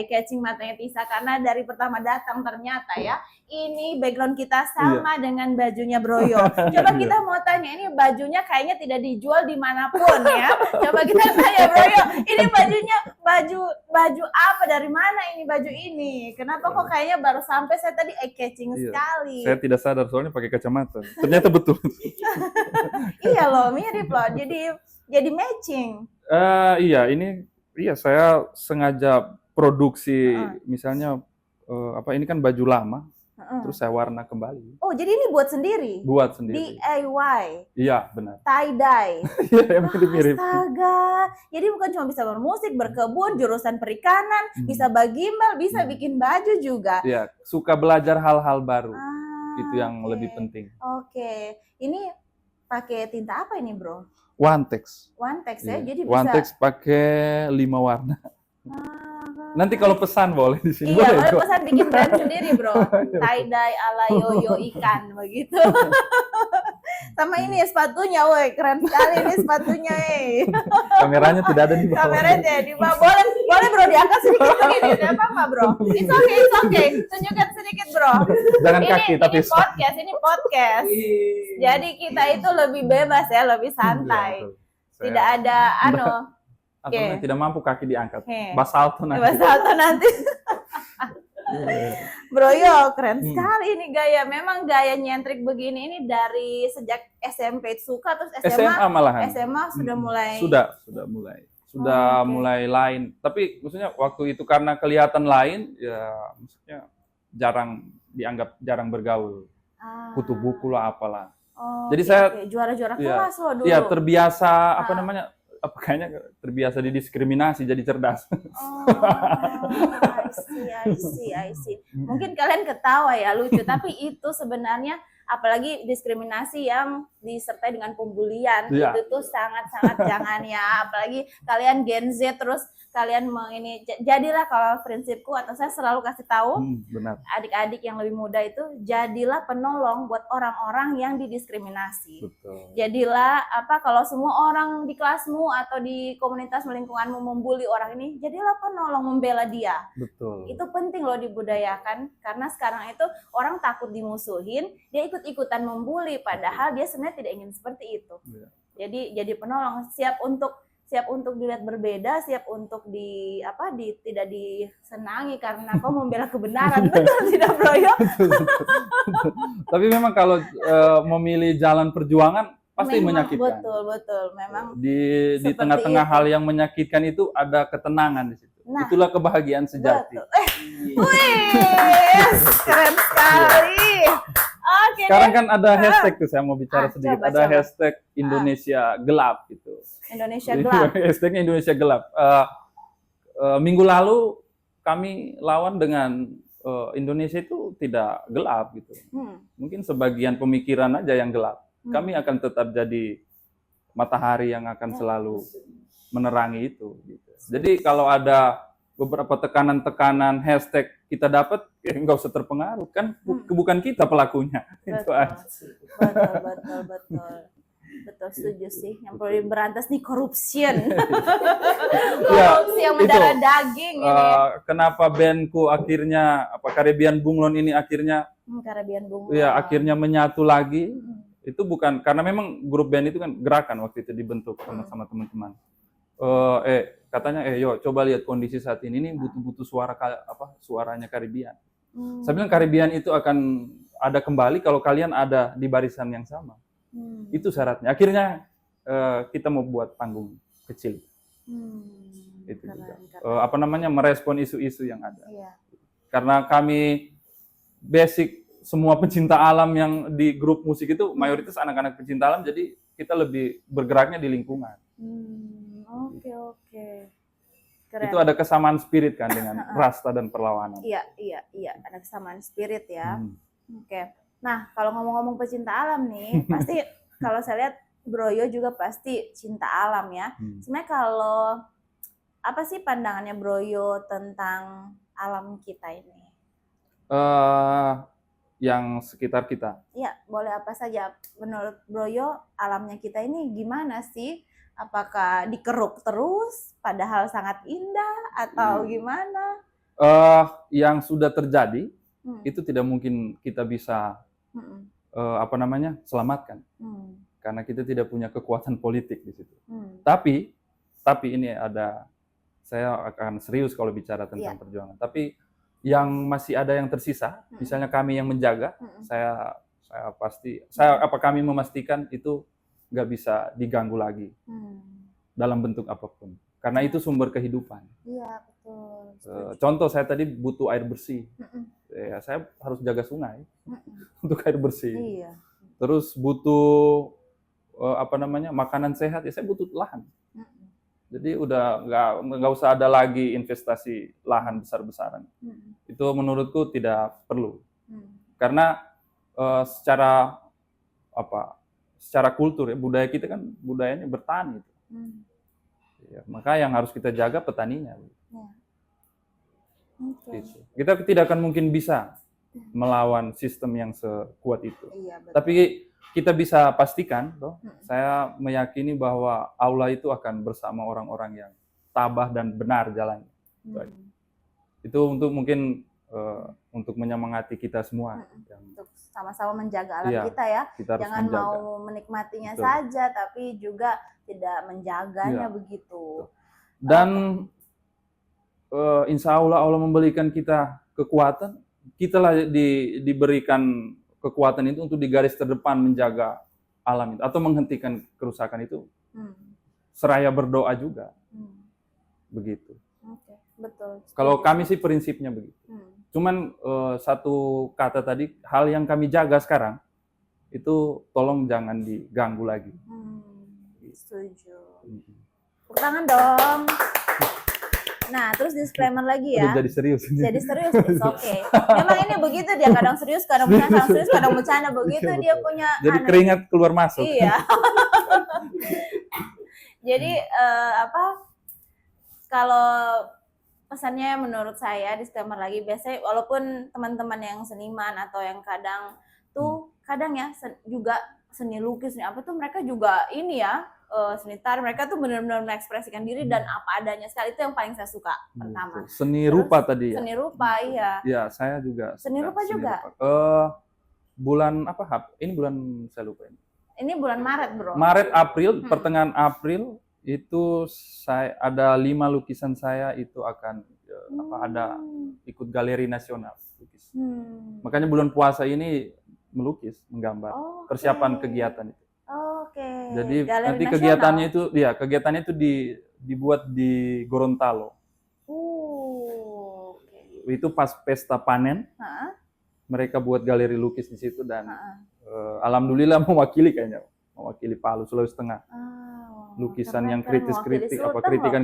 catching matanya Tisa karena dari pertama datang ternyata ya ini background kita sama dengan bajunya Broyo. Coba kita mau tanya, ini bajunya kayaknya tidak dijual dimanapun ya. Coba kita tanya Broyo, ini bajunya baju apa, dari mana ini baju ini? Kenapa kok kayaknya baru sampai, saya tadi eye catching sekali. Saya tidak sadar soalnya pakai kacamata. Ternyata betul. Iya loh, mirip loh. Jadi matching. Iya, saya sengaja produksi misalnya ini kan baju lama, terus saya warna kembali. Oh, jadi ini buat sendiri? Buat sendiri. DIY? Iya, benar. Tie-dye? Iya, mirip-mirip. Astaga, jadi bukan cuma bisa bermusik, berkebun, jurusan perikanan, bisa bagimbal, bisa bikin baju juga. Iya, suka belajar hal-hal baru. Itu yang Oke. lebih penting. Oke, ini pakai tinta apa ini, Bro? One text. One text ya, Iya. jadi bisa. One text pakai 5 warna. Nanti kalau pesan boleh di sini. Iya, boleh boleh kok. pesan bikin brand sendiri, Bro. Tie-dye ala yoyo ikan begitu. Sama ini sepatunya, woi, keren sekali ini sepatunya, Kameranya tidak ada di bawah. Kameranya di bawah. Boleh Bro, diangkat sedikit begini, tidak apa-apa Bro. It's okay. Tunjukkan sedikit Bro. Jangan kaki, tapi ini podcast. Jadi kita itu lebih bebas ya, lebih santai. Iya, betul. Tidak ada Tidak mampu kaki diangkat. Oke. Basalto nanti. Basalto nanti. Bro yo, keren sekali ini gaya. Memang gaya nyentrik begini ini dari sejak SMP suka, terus SMA malahan. SMA sudah mulai. Sudah mulai. Sudah mulai lain. Tapi maksudnya waktu itu karena kelihatan lain, ya maksudnya jarang bergaul. Kutu buku lah apalah. Jadi saya juara-juara kelas loh dulu. Iya, terbiasa kayaknya terbiasa didiskriminasi jadi cerdas. I see. Mungkin kalian ketawa ya, lucu, tapi itu sebenarnya apalagi diskriminasi yang disertai dengan pembulian, itu tuh sangat-sangat jangan ya, apalagi kalian Gen Z terus kalian jadilah, kalau prinsipku atau saya selalu kasih tahu adik-adik yang lebih muda itu, jadilah penolong buat orang-orang yang didiskriminasi. Betul. Jadilah kalau semua orang di kelasmu atau di komunitas lingkunganmu membuli orang ini, jadilah penolong, membela dia. Betul. Itu penting loh dibudayakan, karena sekarang itu orang takut dimusuhin, dia ikut-ikutan membuli, padahal dia sebenarnya tidak ingin seperti itu. Ya. Jadi penolong, siap untuk dilihat berbeda, siap untuk tidak disenangi karena kau membela kebenaran. Betul tidak, Bro? Tapi memang kalau memilih jalan perjuangan pasti menyakitkan. Betul. Memang di tengah-tengah hal yang menyakitkan itu ada ketenangan di situ. Itulah kebahagiaan sejati. Wih, keren sekali. Oke. Sekarang kan ada hashtag tuh, saya mau bicara sedikit. Ada hashtag Indonesia gelap gitu. Indonesia gelap. Hashtagnya Indonesia gelap. Minggu lalu kami lawan dengan Indonesia itu tidak gelap gitu. Mungkin sebagian pemikiran aja yang gelap. Kami akan tetap jadi matahari yang akan selalu menerangi itu. Gitu. Jadi kalau ada beberapa tekanan-tekanan hashtag kita dapat, nggak usah terpengaruh, kan bukan kita pelakunya. Betul, setuju sih. Yang perlu diberantas nih corruption. Korupsi yang mendarah daging ini. Kenapa bandku akhirnya Caribbean Bunglon ini akhirnya Caribbean Bunglon. Ya, akhirnya menyatu lagi. Itu bukan karena memang grup band itu kan gerakan waktu itu dibentuk sama teman-teman. Katanya yo coba lihat kondisi saat ini butuh suaranya Caribbean. Saya bilang Caribbean itu akan ada kembali kalau kalian ada di barisan yang sama. Itu syaratnya. Akhirnya kita mau buat panggung kecil. Itu juga. Merespon isu-isu yang ada. Iya. Karena kami basic semua pecinta alam yang di grup musik itu mayoritas anak-anak pecinta alam, jadi kita lebih bergeraknya di lingkungan. Oke. Keren. Itu ada kesamaan spirit kan dengan rasta dan perlawanan. Iya, ada kesamaan spirit ya. Oke. Nah, kalau ngomong-ngomong pecinta alam nih, pasti kalau saya lihat Broyo juga pasti cinta alam ya. Sebenarnya kalau apa sih pandangannya Broyo tentang alam kita ini? Yang sekitar kita. Iya, boleh apa saja. Menurut Broyo, alamnya kita ini gimana sih? Apakah dikeruk terus, padahal sangat indah, atau gimana? Yang sudah terjadi itu tidak mungkin kita bisa selamatkan, karena kita tidak punya kekuatan politik di situ. Tapi ini saya akan serius kalau bicara tentang perjuangan. Tapi yang masih ada yang tersisa, misalnya kami yang menjaga, kami memastikan itu nggak bisa diganggu lagi dalam bentuk apapun, karena itu sumber kehidupan. Iya, betul. Contoh saya tadi butuh air bersih, ya, saya harus jaga sungai untuk air bersih. Iya. Terus butuh makanan sehat, ya saya butuh lahan. Jadi udah nggak usah ada lagi investasi lahan besar-besaran. Itu menurutku tidak perlu, karena secara kultur ya, budaya kita kan budayanya bertani. Ya, maka yang harus kita jaga petaninya. Gitu. Kita tidak akan mungkin bisa melawan sistem yang sekuat itu. Iya, betul. Tapi kita bisa pastikan, saya meyakini bahwa Allah itu akan bersama orang-orang yang tabah dan benar jalannya. Itu untuk mungkin untuk menyemangati kita semua. Untuk sama-sama menjaga alam kita ya. Kita jangan mau menikmatinya saja, tapi juga tidak menjaganya begitu. Dan insya Allah memberikan kita kekuatan, kitalah diberikan kekuatan itu untuk di garis terdepan menjaga alam itu atau menghentikan kerusakan itu. Seraya berdoa juga. Begitu. Betul. Kalau kami sih prinsipnya begitu. Cuman satu kata tadi, hal yang kami jaga sekarang itu tolong jangan diganggu lagi. Setuju. Tepuk tangan dong. Nah, terus disclaimer lagi ya. Udah jadi serius. Jadi serius, it's okay. Memang ini begitu dia, kadang serius, kadang bercanda begitu dia punya. Jadi keringat keluar masuk. Iya. Jadi kalau pesannya menurut saya disclaimer lagi, biasanya walaupun teman-teman yang seniman atau yang kadang ya juga seni lukis nih apa tuh, mereka juga ini ya seni tari, mereka tuh benar-benar mengekspresikan diri dan apa adanya sekali. Itu yang paling saya suka pertama. Seni rupa tadi ya. Seni rupa, iya. Ya, saya juga. Seni rupa juga. Bulan apa? Ini bulan saya lupa ini. Ini bulan Maret, bro. Maret, April, pertengahan April itu saya ada 5 lukisan saya itu akan ada ikut galeri nasional lukis. Makanya bulan puasa ini melukis, menggambar. Persiapan kegiatan itu. Jadi galeri nanti nasional. kegiatannya itu dibuat di Gorontalo. Itu pas pesta panen. Mereka buat galeri lukis di situ dan alhamdulillah mewakili Palu, Sulawesi Tengah. Lukisan yang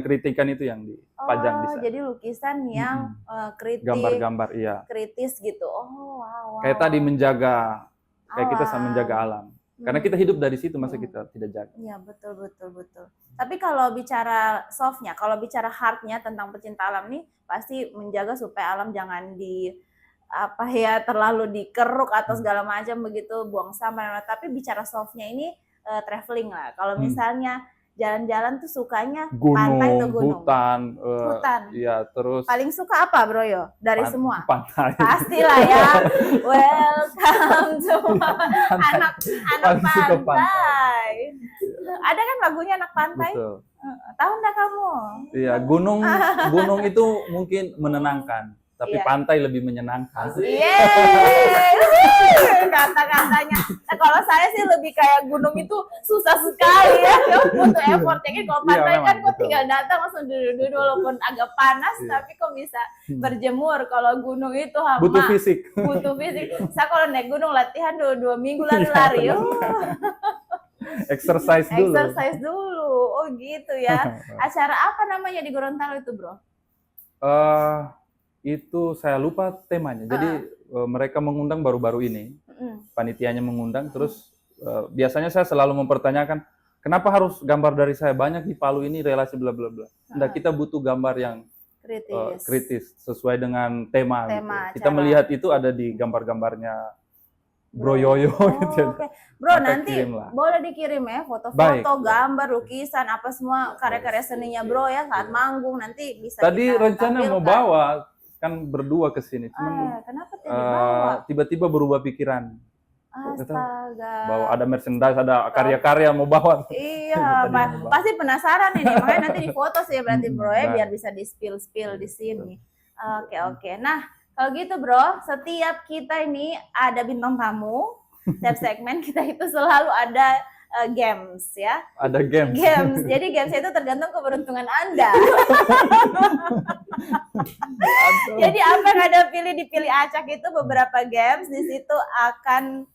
kritikan itu yang dipajang di sana. Jadi lukisan yang kritis, gambar-gambar, iya. Kritis gitu. Wow. Kayak tadi menjaga, kayak kita sama menjaga alam. Karena kita hidup dari situ, masa kita tidak jaga. Iya, betul. Tapi kalau bicara softnya, kalau bicara hardnya tentang pecinta alam nih, pasti menjaga supaya alam jangan terlalu dikeruk atau segala macam begitu, buang sampah. Tapi bicara softnya ini traveling lah. Kalau misalnya jalan-jalan tuh sukanya pantai atau gunung? Hutan. Iya, terus. Paling suka apa, Bro Yo? Dari semua? Pantai. Pastilah ya. Welcome to anak pantai. Ada kan lagunya anak pantai? Betul. Tahu nggak kamu? Iya, gunung itu mungkin menenangkan. Tapi pantai lebih menyenangkan. Kata-katanya. Nah, kalau saya sih lebih kayak gunung itu susah sekali ya. Butuh effort. Jadi kalau pantai kan kok tinggal datang langsung duduk-duduk walaupun agak panas, tapi kok bisa berjemur. Kalau gunung itu butuh fisik. Saya kalau naik gunung latihan 2 minggu lari. Exercise dulu. Oh gitu ya. Acara apa namanya di Gorontalo itu, Bro? Itu saya lupa temanya. Jadi mereka mengundang baru-baru ini. Panitianya mengundang, terus biasanya saya selalu mempertanyakan kenapa harus gambar dari saya banyak di Palu ini relasi bla bla bla. Nah, kita butuh gambar yang kritis sesuai dengan tema. Gitu. Kita melihat itu ada di gambar-gambarnya Bro Yoyo gitu. Oke. Bro, nanti boleh dikirim ya foto-foto, gambar, lukisan, apa semua karya-karya seninya Bro ya saat manggung nanti bisa. Tadi rencana mau bawa kan berdua ke sini, cuman kenapa tidak dibawa? Tiba-tiba berubah pikiran. Astaga. Bawa ada merchandise, ada karya-karya mau bawa. Iya, pasti penasaran ini, makanya nanti difoto sih berarti Bro ya biar bisa di-spill di sini. Oke. Nah, kalau gitu Bro, setiap kita ini ada bintang tamu, setiap segmen kita itu selalu ada games ya. Ada games. Jadi games itu tergantung keberuntungan Anda. Jadi apa yang ada dipilih acak itu beberapa games, di situ akan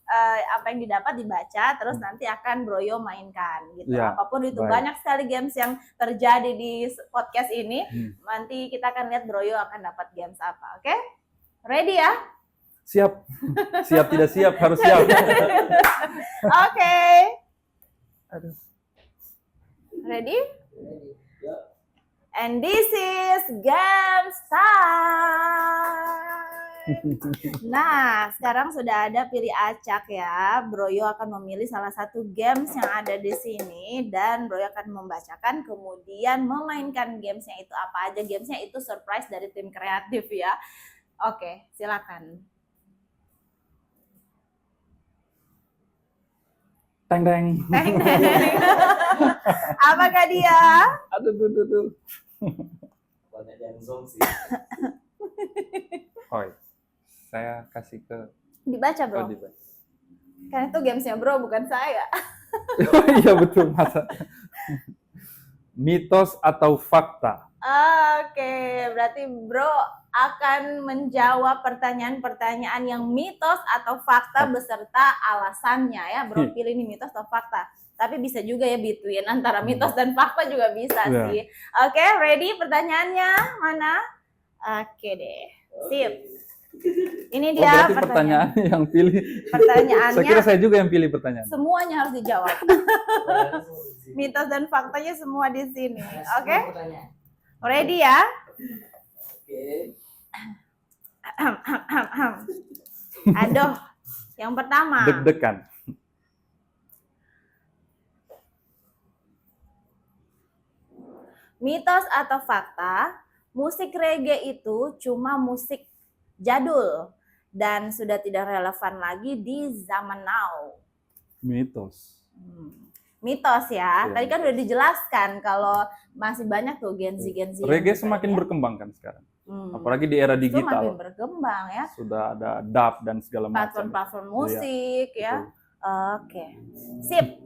apa yang didapat dibaca, terus nanti akan Broyo mainkan gitu. Ya, apapun itu banyak sekali games yang terjadi di podcast ini. Nanti kita akan lihat Broyo akan dapat games apa, oke? Ready ya? Siap. Siap tidak siap, harus siap. Oke. Ready? And this is game time. Nah, sekarang sudah ada pilih acak ya. Broyo akan memilih salah satu games yang ada di sini dan Broyo akan membacakan kemudian memainkan gamesnya itu apa aja. Gamesnya itu surprise dari tim kreatif ya. Oke, silakan. Teng teng. Apakah dia? Aduh. Banyak yang zong sih. Saya kasih ke. Dibaca Bro. Karena itu gamesnya Bro, bukan saya. Oh iya betul masa. Mitos atau fakta? Oke, berarti Bro akan menjawab pertanyaan-pertanyaan yang mitos atau fakta beserta alasannya ya. Bro pilih ini mitos atau fakta. Tapi bisa juga ya between antara mitos dan fakta juga bisa sih. Oke, ready pertanyaannya mana? Oke deh, sip. Ini dia pertanyaannya yang pilih. Pertanyaannya. Saya kira saya juga yang pilih pertanyaan. Semuanya harus dijawab. Mitos dan faktanya semua di sini. Oke? Ready ya? Oke. Aduh, yang pertama. Deg-degan. Mitos atau fakta, musik reggae itu cuma musik jadul dan sudah tidak relevan lagi di zaman now. Mitos. Mitos ya. Tadi kan udah dijelaskan kalau masih banyak tuh Gen Z. Reggae semakin berkembang kan sekarang. Apalagi di era digital. Semakin berkembang ya. Sudah ada dub dan segala macam. Platform musik ya. Oke. Sip.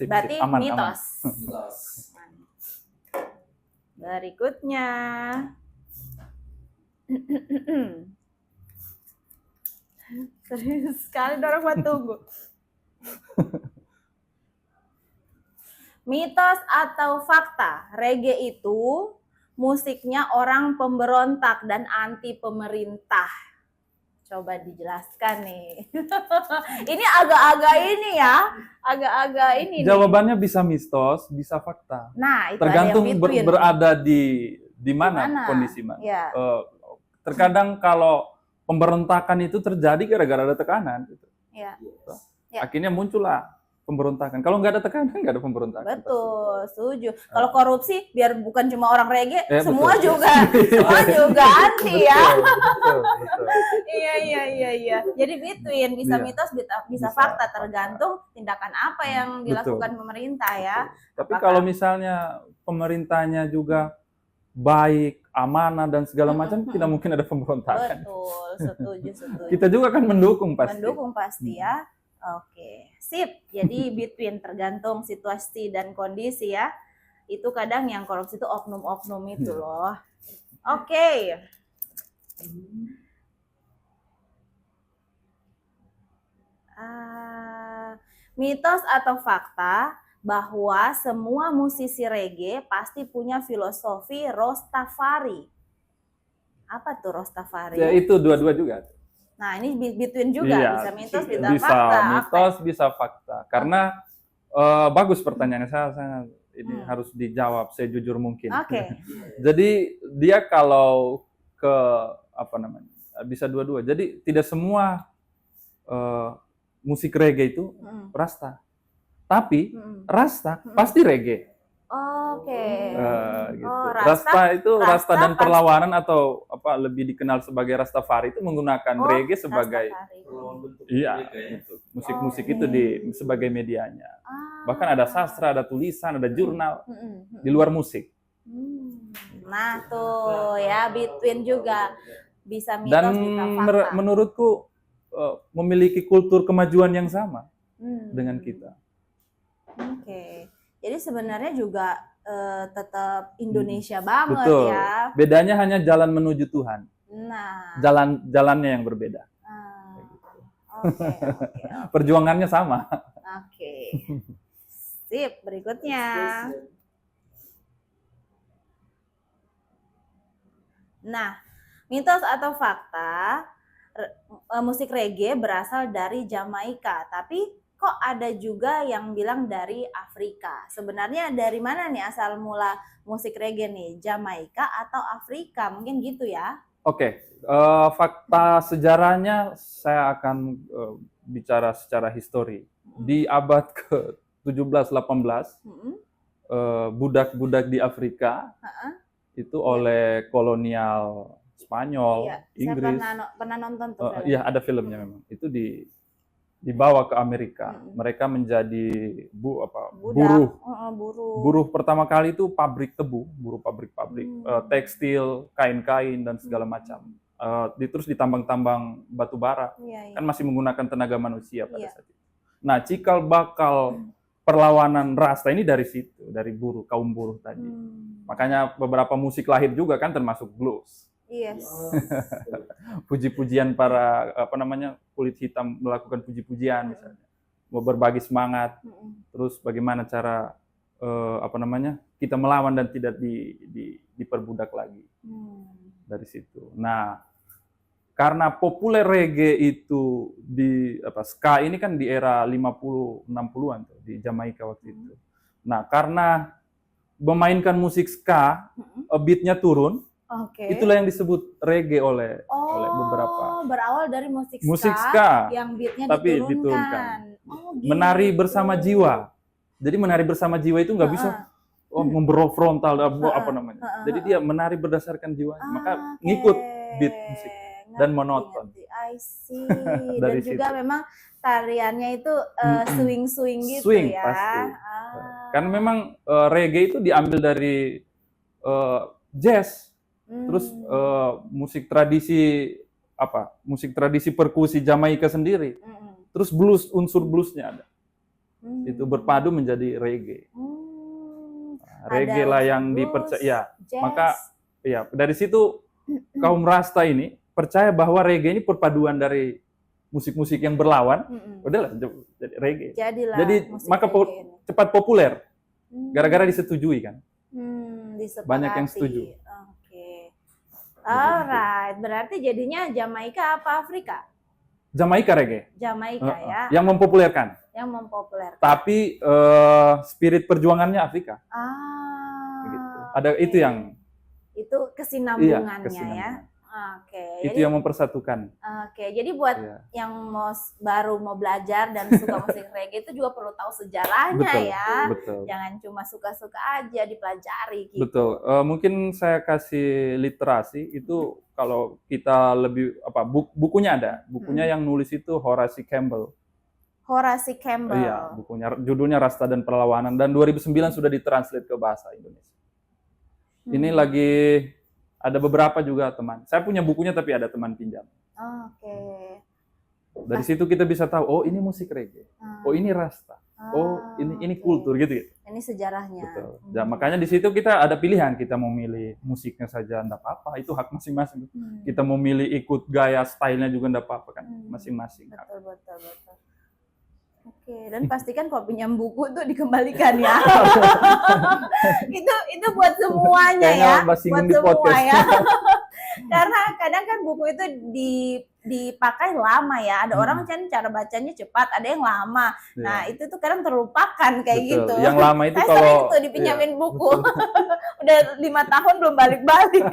Berarti aman, mitos. Mitos. Berikutnya. Serius sekali dorong buat tunggu. Mitos atau fakta, reggae itu musiknya orang pemberontak dan anti pemerintah. Coba dijelaskan nih. Ini agak-agak ini ya, agak-agak ini. Jawabannya bisa mitos, bisa fakta. Nah, itu tergantung ada yang berada di mana kondisi mana. Ya. Terkadang kalau pemberontakan itu terjadi gara-gara ada tekanan. Gitu. Ya. Akhirnya muncullah pemberontakan. Kalau nggak ada tekanan, nggak ada pemberontakan. Betul, setuju. Kalau korupsi, biar bukan cuma orang reggae, semua betul. semua juga anti ya. Betul. Iya. Jadi between bisa mitos, bisa fakta, tergantung tindakan apa yang dilakukan pemerintah ya. Tapi kalau misalnya pemerintahnya juga baik, amanah dan segala macam, tidak mungkin ada pemberontakan. Betul, setuju. Kita juga kan mendukung pasti. Mendukung pasti ya. Oke, sip. Jadi between tergantung situasi dan kondisi ya. Itu kadang yang korupsi itu oknum-oknum itu loh. Oke. Mitos atau fakta bahwa semua musisi reggae pasti punya filosofi Rastafari. Apa tuh Rastafari? Ya itu dua-dua juga. Nah, ini between juga, bisa mitos, bisa fakta. Bisa mitos, bisa fakta. karena bagus pertanyaannya, saya ini harus dijawab sejujur mungkin. Oke. Jadi dia kalau ke apa namanya, bisa dua-dua. Jadi tidak semua musik reggae itu rasta, tapi rasta pasti reggae. Oke. Gitu. Oh, Rasta itu rasta dan pasti- perlawanan atau apa lebih dikenal sebagai Rastafari itu menggunakan Oh, reggae sebagai Rastafari. iya, ya. gitu. Musik-musik Oke. itu sebagai medianya. Ah. Bahkan ada sastra, ada tulisan, ada jurnal Mm-mm. di luar musik. Nah tuh ya, between juga bisa mitos Dan bisa fakta. menurutku memiliki kultur kemajuan yang sama dengan Hmm. kita. Oke. Jadi sebenarnya juga tetap Indonesia banget Betul. ya. Bedanya hanya jalan menuju Tuhan. Nah. Jalannya yang berbeda. Oke. Perjuangannya sama. Oke. Sip, berikutnya. Nah, mitos atau fakta, musik reggae berasal dari Jamaika, tapi kok ada juga yang bilang dari Afrika. Sebenarnya dari mana nih asal mula musik reggae nih? Jamaika atau Afrika? Mungkin gitu ya. Oke, fakta sejarahnya saya akan bicara secara histori. Di abad ke-17-18, budak-budak di Afrika itu oleh kolonial Spanyol, Iya, Inggris. saya pernah nonton tuh. Iya, ada filmnya memang. Itu dibawa ke Amerika. Mereka menjadi buruh. Buruh pertama kali itu pabrik tebu, buruh pabrik-pabrik, tekstil, kain-kain dan segala macam. Terus ditambang-tambang batu bara. Kan masih menggunakan tenaga manusia pada saat itu. Nah, cikal bakal perlawanan rasta ini dari situ, dari kaum buruh tadi. Makanya beberapa musik lahir juga kan termasuk blues. Yes. Puji-pujian para kulit hitam melakukan puji-pujian misalnya, mau berbagi semangat, terus bagaimana cara kita melawan dan tidak diperbudak lagi dari situ. Nah, karena populer reggae itu ska ini kan di era 50-60-an tuh di Jamaika waktu itu. Nah, karena memainkan musik ska, beatnya turun. Itulah yang disebut reggae oleh beberapa. Berawal dari musik ska yang beatnya tapi diturunkan. Gitu. Menari bersama jiwa. Jadi menari bersama jiwa itu nggak bisa memberol frontal Jadi dia menari berdasarkan jiwanya. Maka ngikut beat musik dan monoton. I see. Dan juga memang tariannya itu swing-swing gitu swing, ya. Pasti. Karena memang reggae itu diambil dari jazz. Terus musik tradisi musik tradisi perkusi Jamaika sendiri. Terus blues, unsur bluesnya ada. Itu berpadu menjadi reggae. Reggae lah yang dipercaya. Maka ya dari situ kaum Rasta ini percaya bahwa reggae ini perpaduan dari musik-musik yang berlawan. Udahlah jadi reggae. Jadi maka cepat populer. Gara-gara disetujui kan. Banyak yang setuju. Alright, berarti jadinya Jamaika apa Afrika? Jamaika reggae. Jamaika ya. Yang mempopulerkan. Tapi spirit perjuangannya Afrika. Gitu. Ada itu yang. Itu kesinambungannya kesinambungan. ya. Oke. Itu yang mempersatukan. Oke, jadi buat yang baru mau belajar dan suka musik reggae itu juga perlu tahu sejarahnya ya. Betul. Jangan cuma suka-suka aja dipelajari gitu. Betul. Mungkin saya kasih literasi itu kalau kita lebih bukunya ada. Bukunya yang nulis itu Horace Campbell. Horace Campbell. Iya, bukunya judulnya Rasta dan Perlawanan dan 2009 sudah ditranslate ke bahasa Indonesia. Ini lagi ada beberapa juga teman. Saya punya bukunya tapi ada teman pinjam. Oke. Dari situ kita bisa tahu, oh ini musik reggae. Oh ini Rasta. Oh ini kultur gitu. Ini sejarahnya. Betul. Ya, makanya di situ kita ada pilihan, kita mau milih musiknya saja enggak apa-apa, itu hak masing-masing. Kita mau milih ikut gaya stylenya juga enggak apa-apa kan, masing-masing. Betul. Oke, dan pastikan kalau pinjam buku tuh dikembalikan ya. itu buat semuanya ya. Buat semua ya. Karena kadang kan buku itu dipakai lama ya. Ada orang kan cara bacanya cepat, ada yang lama. Iya. Nah, itu tuh kadang terlupakan kayak Betul. gitu. Yang lama itu Saya kalau sering tuh dipinjamin buku. Udah 5 tahun belum balik-balik.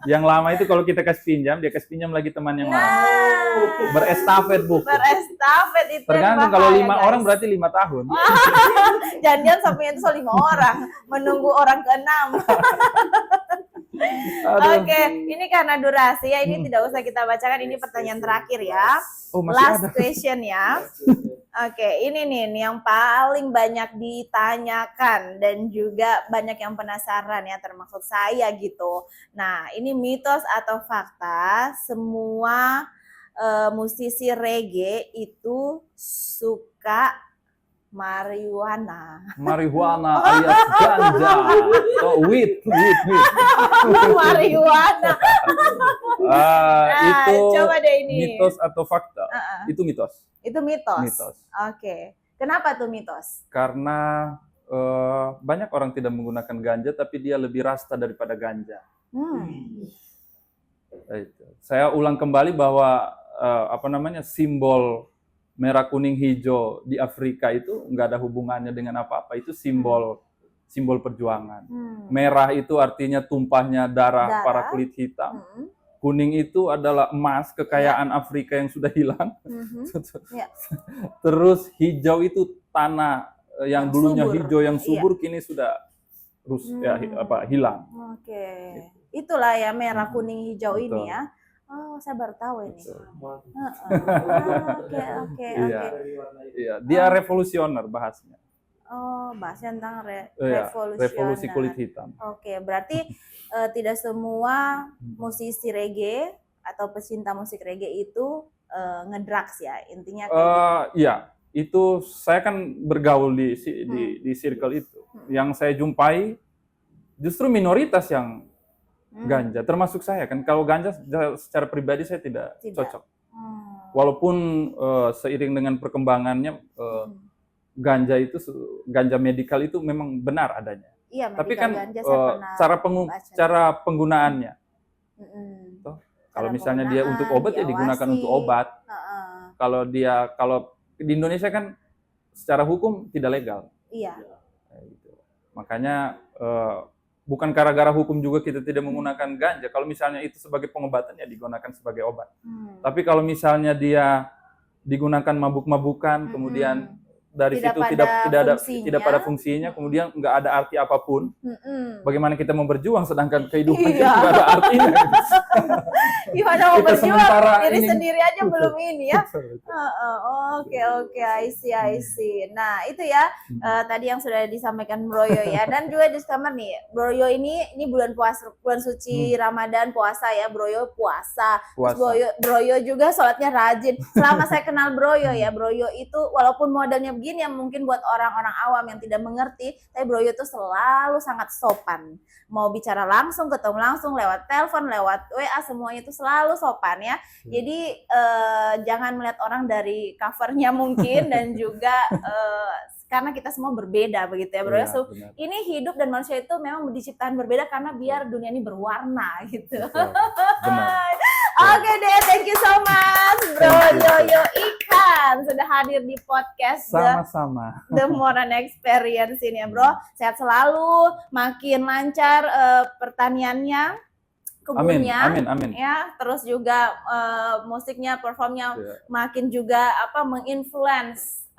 yang lama itu kalau kita kasih pinjam, dia kasih pinjam lagi teman yang lain. Nah, Berestafet buku. berestafet itu yang Tergantung kalau bahaya, 5 guys. orang berarti 5 tahun. Jangan-jangan sampai itu 5 orang menunggu orang ke-6. Aduh. Oke, ini karena durasi ya, ini tidak usah kita bacakan, ini pertanyaan terakhir ya. Oh, masih Last ada. question ya. Oke, ini nih yang paling banyak ditanyakan dan juga banyak yang penasaran ya, termasuk saya gitu. Nah, ini mitos atau fakta, semua musisi reggae itu suka marijuana. Marijuana alias ganja. Oh, weed. Marijuana. Nah, Itu coba deh ini. mitos atau fakta? Itu mitos. Itu mitos. Mitos. Oke. Kenapa tuh mitos? Karena banyak orang tidak menggunakan ganja, tapi dia lebih rasta daripada ganja. Itu. Saya ulang kembali bahwa simbol merah kuning hijau di Afrika itu nggak ada hubungannya dengan apa-apa. Itu simbol perjuangan. Merah itu artinya tumpahnya darah para kulit hitam. Kuning itu adalah emas, kekayaan Afrika yang sudah hilang. Ya. Terus hijau itu tanah yang dulunya subur. hijau yang subur, kini sudah hilang. Oke. Itulah ya merah kuning hijau Betul. ini ya. Oh, saya baru tahu ini. Betul. Oke. Iya, dia revolusioner bahasnya. Oh, bahasnya tentang Iya, revolusioner. revolusi kulit hitam. Oke, berarti tidak semua musisi reggae atau pecinta musik reggae itu ngedrugs ya, intinya kayak gitu. Iya, itu saya kan bergaul di circle itu. Yang saya jumpai justru minoritas yang ganja, termasuk saya kan. Kalau ganja secara pribadi saya tidak cocok. Walaupun seiring dengan perkembangannya ganja medikal itu memang benar adanya. Iya, tapi kan ganja saya pernah cara penggunaannya. baca. Kalau misalnya dia untuk obat ya digunakan untuk obat. Kalau di Indonesia kan secara hukum tidak legal. Iya. Makanya bukan gara-gara hukum juga kita tidak menggunakan ganja. Kalau misalnya itu sebagai pengobatan ya digunakan sebagai obat. Tapi kalau misalnya dia digunakan mabuk-mabukan, kemudian dari situ tidak pada fungsinya, kemudian nggak ada arti apapun. Bagaimana kita mau berjuang sedangkan kehidupan kita nggak ada artinya. Gimana mau berjuang diri sendiri aja belum ini ya. Oke, I see. Nah itu ya tadi yang sudah disampaikan Broyo ya, dan juga disclaimer nih, Broyo ini bulan puasa, bulan suci Ramadan, puasa ya, Broyo puasa. Terus Broyo juga sholatnya rajin. Selama saya kenal Broyo ya, Broyo itu walaupun modelnya begini yang mungkin buat orang-orang awam yang tidak mengerti, tapi Broyo itu selalu sangat sopan. Mau bicara langsung, ketemu langsung, lewat telepon, lewat WA, semuanya itu selalu sopan ya. Jadi jangan melihat orang dari covernya mungkin, dan juga karena kita semua berbeda begitu ya Bro. So, ini hidup dan manusia itu memang diciptakan berbeda karena biar dunia ini berwarna gitu. Oke deh, thank you so much Bro Yoyo Ikan sudah hadir di podcast sama-sama The Moran Experience ini ya Bro. Sehat selalu, makin lancar pertaniannya, kebunnya, amin. Ya, terus juga musiknya, performnya makin juga menginfluence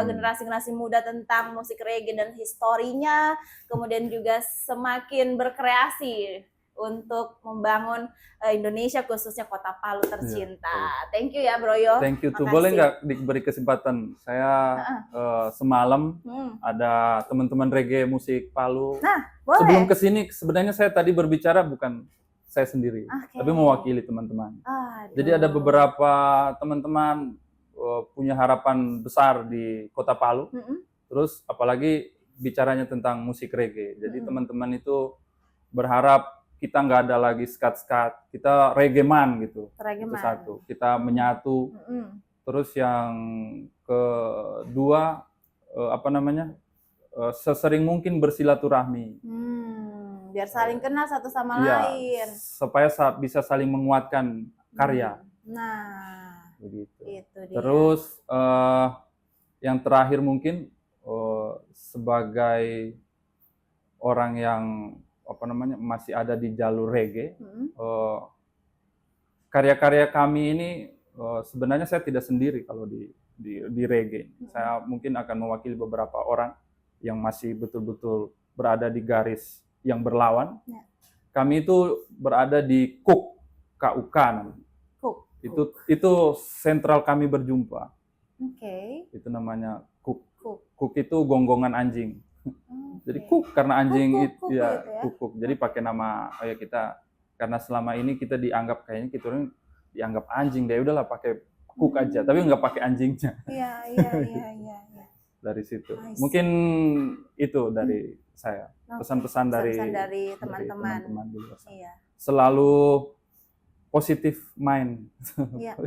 generasi-generasi muda tentang musik reggae dan historinya, kemudian juga semakin berkreasi untuk membangun Indonesia, khususnya Kota Palu tercinta. Thank you ya Broyo. Thank you tuh. Boleh nggak diberi kesempatan? Saya semalam ada teman-teman reggae musik Palu. Nah, boleh. Sebelum kesini sebenarnya saya tadi berbicara bukan saya sendiri, tapi mewakili teman-teman. Jadi ada beberapa teman-teman punya harapan besar di Kota Palu. Terus apalagi bicaranya tentang musik reggae. Jadi teman-teman itu berharap kita nggak ada lagi skat-skat, kita reggae-man gitu. Itu satu, kita menyatu. Terus yang kedua, sesering mungkin bersilaturahmi. biar saling kenal satu sama Iya, lain. supaya bisa saling menguatkan karya. Nah, Begitu. itu dia. Terus yang terakhir mungkin sebagai orang yang masih ada di jalur reggae, karya-karya kami ini sebenarnya saya tidak sendiri kalau di reggae. Saya mungkin akan mewakili beberapa orang yang masih betul-betul berada di garis yang berlawan. Ya. Kami itu berada di KUK namanya. Itu sentral kami berjumpa. Oke. Itu namanya KUK. KUK itu gonggongan anjing. Jadi KUK karena anjing Kuk, itu ya gitu ya. KUK. Jadi pakai nama kita karena selama ini kita dianggap kayaknya kita orang dianggap anjing deh, udahlah pakai KUK aja, tapi nggak pakai anjingnya. Iya. Dari situ. Nice. Mungkin itu dari saya. Pesan-pesan dari teman-teman. di luar sana. Iya. Selalu positif mind. Iya.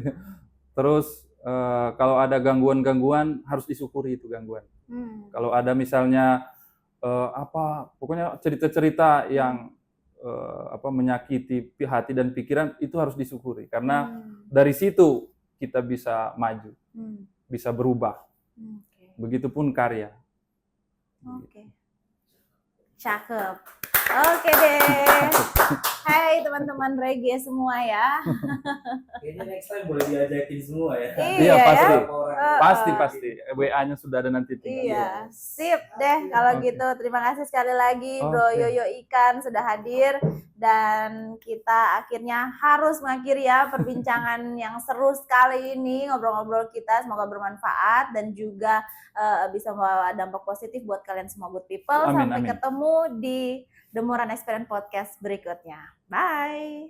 Terus kalau ada gangguan-gangguan harus disyukuri itu gangguan. Kalau ada misalnya pokoknya cerita-cerita yang menyakiti hati dan pikiran itu harus disyukuri karena dari situ kita bisa maju, bisa berubah. Begitupun karya. Oke. Cakep. Oke deh. Hai teman-teman reggae semua ya. Kayaknya next time boleh diajakin semua ya. Iya, pasti. Orang. Pasti. WA-nya sudah ada nanti. Iya, sip deh kalau gitu. Terima kasih sekali lagi Bro Yoyo Ikan sudah hadir dan kita akhirnya harus mengakhiri ya perbincangan yang seru sekali ini, ngobrol-ngobrol kita, semoga bermanfaat dan juga bisa membawa dampak positif buat kalian semua good people. Sampai ketemu di The Moran Experience Podcast berikutnya. Bye.